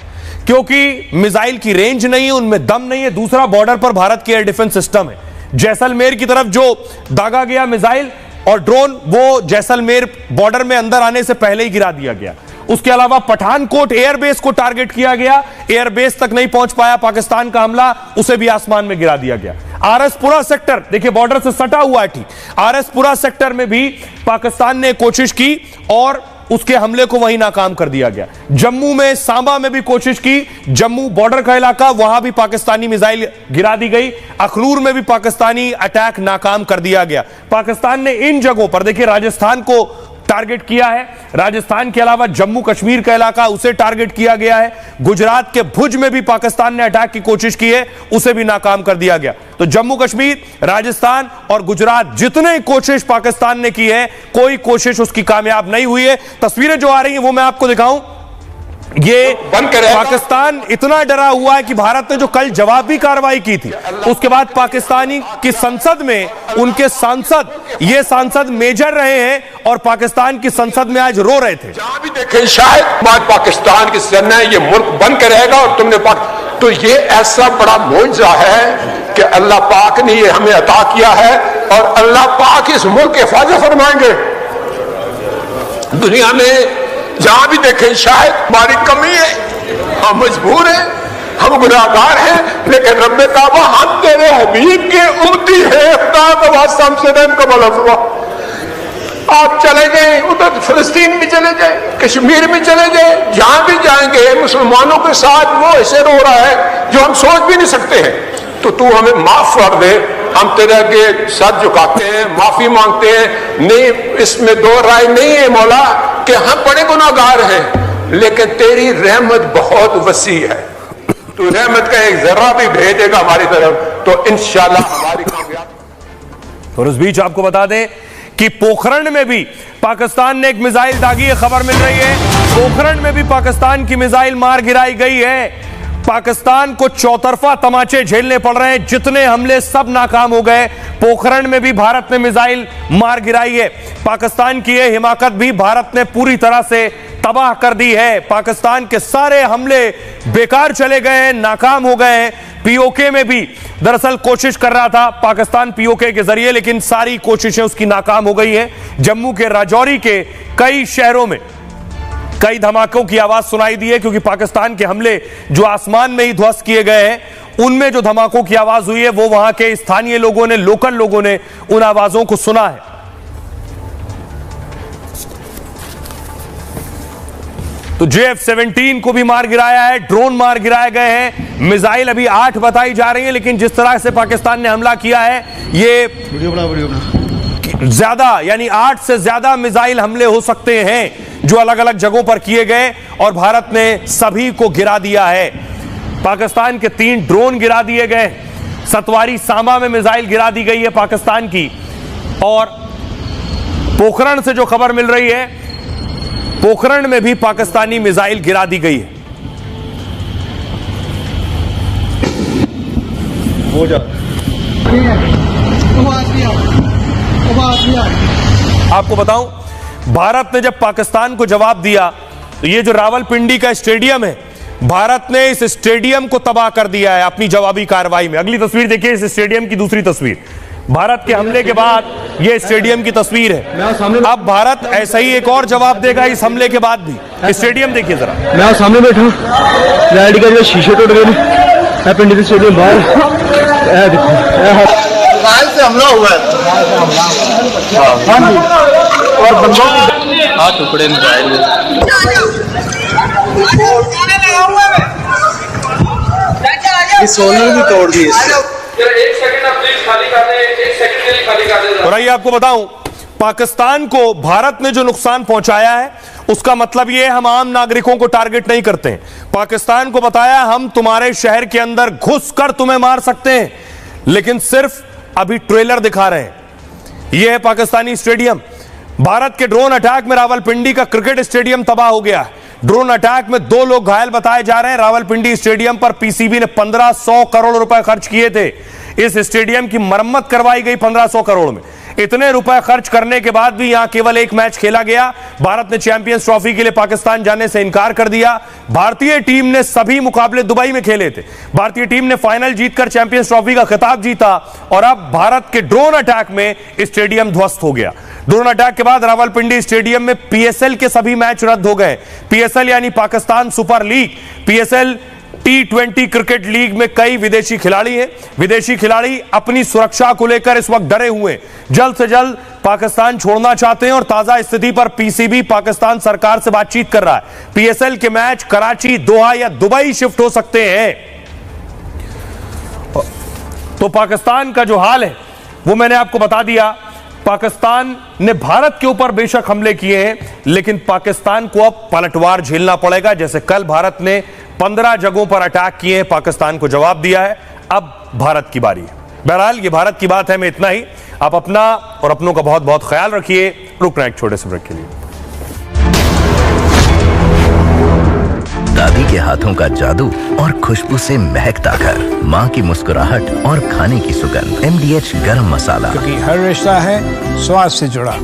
क्योंकि मिसाइल की रेंज नहीं है, उनमें दम नहीं है। दूसरा, बॉर्डर पर भारत की एयर डिफेंस सिस्टम है। जैसलमेर की तरफ जो दागा गया मिसाइल और ड्रोन, वो जैसलमेर बॉर्डर में अंदर आने से पहले ही गिरा दिया गया। उसके अलावा पठानकोट एयरबेस को टारगेट किया गया, एयरबेस तक नहीं पहुंच पाया पाकिस्तान का हमला, उसे भी आसमान में गिरा दिया गया। आरएसपुरा सेक्टर देखिए, बॉर्डर से सटा हुआ है ठीक, आरएसपुरा सेक्टर में भी पाकिस्तान ने कोशिश की और उसके हमले को वहीं नाकाम कर दिया गया। जम्मू में, सांबा में भी कोशिश की, जम्मू बॉर्डर का इलाका, वहां भी पाकिस्तानी मिसाइल गिरा दी गई। अखनूर में भी पाकिस्तानी अटैक नाकाम कर दिया गया। पाकिस्तान ने इन जगहों पर देखिए राजस्थान को टारगेट किया है, राजस्थान के अलावा जम्मू कश्मीर का इलाका उसे टारगेट किया गया है। गुजरात के भुज में भी पाकिस्तान ने अटैक की कोशिश की है, उसे भी नाकाम कर दिया गया। तो जम्मू कश्मीर, राजस्थान और गुजरात, जितने कोशिश पाकिस्तान ने की है, कोई कोशिश उसकी कामयाब नहीं हुई है। तस्वीरें जो आ रही हैं वो मैं आपको दिखाऊं, ये पाकिस्तान इतना डरा हुआ है कि भारत ने जो कल जवाबी कार्रवाई की थी, उसके बाद पाकिस्तानी की संसद में उनके सांसद, ये सांसद मेजर रहे हैं और पाकिस्तान की संसद में आज रो रहे थे। जहां भी देखें शायद आज पाकिस्तान की सेना है, ये मुल्क बन के रहेगा और तुमने तो ये ऐसा बड़ा मौजज़ा है कि अल्लाह पाक ने ये हमें अता किया है और अल्लाह पाक इस मुल्क के हिफाजत फरमाएंगे। दुनिया में जहां भी देखें शायद हमारी कमी है, हम मजबूर हैं, हम गुनाहगार हैं, लेकिन रब्बे काबा हम तेरे हबीब के उम्मती हैं, खुदा का वास्ता हमसे रहम का भला फरमा। आप चले जाएं उधर फिलिस्तीन में चले जाएं, कश्मीर में चले जाएं, जहां भी जाएंगे मुसलमानों के साथ वो ऐसे रो रहा है जो हम सोच भी नहीं सकते हैं। तो तू हमें माफ कर दे, हम तेरे आगे सर झुकाते हैं, माफी मांगते हैं। नहीं, इसमें दो राय नहीं है मौला कि हम बड़े गुनाहगार हैं, लेकिन तेरी रहमत बहुत वसी है। तू रहमत का एक जर्रा भी भेजेगा हमारी तरफ तो इंशाल्लाह हमारी कामयाबी। और उस बीच आपको बता दें कि पोखरण में भी पाकिस्तान ने एक मिसाइल दागी है, खबर मिल रही है। पोखरण में भी पाकिस्तान की मिसाइल मार गिराई गई है। पाकिस्तान को चौतरफा तमाचे झेलने पड़ रहे हैं, जितने हमले सब नाकाम हो गए। पोखरण में भी भारत ने मिसाइल मार गिराई है। पाकिस्तान की यह हिमाकत भी भारत ने पूरी तरह से तबाह कर दी है। पाकिस्तान के सारे हमले बेकार चले गए हैं, नाकाम हो गए हैं। पीओके में भी दरअसल कोशिश कर रहा था पाकिस्तान पीओके के जरिए, लेकिन सारी कोशिशें उसकी नाकाम हो गई हैं। जम्मू के राजौरी के कई शहरों में कई धमाकों की आवाज सुनाई दी है, क्योंकि पाकिस्तान के हमले जो आसमान में ही ध्वस्त किए गए हैं, उनमें जो धमाकों की आवाज हुई है वो वहां के स्थानीय लोगों ने, लोकल लोगों ने उन आवाजों को सुना है। तो JF-17 को भी मार गिराया है, ड्रोन मार गिराए गए हैं, मिसाइल अभी 8 बताई जा रही है, लेकिन जिस तरह से पाकिस्तान ने हमला किया है, ये ज्यादा यानी 8 से ज्यादा मिसाइल हमले हो सकते हैं जो अलग अलग जगहों पर किए गए, और भारत ने सभी को गिरा दिया है। पाकिस्तान के 3 ड्रोन गिरा दिए गए। सतवारी सांबा में मिसाइल गिरा दी गई है पाकिस्तान की, और पोखरण से जो खबर मिल रही है, पोखरण में भी पाकिस्तानी मिसाइल गिरा दी गई है। हो जा आपको बताऊं, भारत ने जब पाकिस्तान को जवाब दिया तो ये जो रावलपिंडी का स्टेडियम है, भारत ने इस स्टेडियम को तबाह कर दिया है अपनी जवाबी कार्रवाई में। अगली तस्वीर देखिए, इस स्टेडियम की दूसरी तस्वीर, भारत के हमले के बाद यह स्टेडियम की तस्वीर है। अब भारत ऐसा ही एक और जवाब देगा इस हमले के बाद भी। स्टेडियम देखिए जरा, मैं सामने बैठा हूँ, लाइट का शीशे टूट गए, पिंडी स्टेडियम बाहर से हमला हुआ है और बंदों की टुकड़े में सोलर भी तोड़ दिए। और आइए आपको बताऊं, पाकिस्तान को भारत ने जो नुकसान पहुंचाया है, उसका मतलब यह हम आम नागरिकों को टारगेट नहीं करते हैं। पाकिस्तान को बताया हम तुम्हारे शहर के अंदर घुसकर तुम्हें मार सकते हैं, लेकिन सिर्फ अभी ट्रेलर दिखा रहे हैं। यह है पाकिस्तानी स्टेडियम। भारत के ड्रोन अटैक में रावलपिंडी का क्रिकेट स्टेडियम तबाह हो गया है। ड्रोन अटैक में 2 लोग घायल बताए जा रहे हैं। रावलपिंडी स्टेडियम पर पीसीबी ने 1500 करोड़ रुपए खर्च किए थे। इस स्टेडियम की मरम्मत करवाई गई 1500 करोड़ में। इतने रुपए खर्च करने के बाद भी यहां केवल एक मैच खेला गया। भारत ने चैंपियंस ट्रॉफी के लिए पाकिस्तान जाने से इनकार कर दिया। भारतीय टीम ने सभी मुकाबले दुबई में खेले थे। भारतीय टीम ने फाइनल जीतकर चैंपियंस ट्रॉफी का खिताब जीता, और अब भारत के ड्रोन अटैक में स्टेडियम ध्वस्त हो गया। ड्रोन अटैक के बाद रावलपिंडी स्टेडियम में पीएसएल के सभी मैच रद्द हो गए। पीएसएल यानी Pakistan super league, PSL T20 cricket league में कई विदेशी खिलाड़ी हैं। विदेशी खिलाड़ी अपनी सुरक्षा को लेकर इस वक्त डरे हुए हैं। जल्द से जल्द पाकिस्तान छोड़ना चाहते हैं, और ताजा स्थिति पर पीसीबी पाकिस्तान सरकार से बातचीत कर रहा है। पीएसएल के मैच कराची, दोहा या दुबई शिफ्ट हो सकते हैं। तो पाकिस्तान का जो हाल है वो मैंने आपको बता दिया। पाकिस्तान ने भारत के ऊपर बेशक हमले किए हैं, लेकिन पाकिस्तान को अब पलटवार झेलना पड़ेगा। जैसे कल भारत ने 15 जगहों पर अटैक किए हैं, पाकिस्तान को जवाब दिया है, अब भारत की बारी है। बहरहाल ये भारत की बात है, मैं इतना ही। आप अपना और अपनों का बहुत बहुत ख्याल रखिए। रुकना एक छोटे से ब्रेक के लिए। दादी के हाथों का जादू और खुशबू से महकता घर, माँ की मुस्कुराहट और खाने की सुगंध। MDH गरम मसाला, क्योंकि हर रिश्ता है स्वाद से जुड़ा।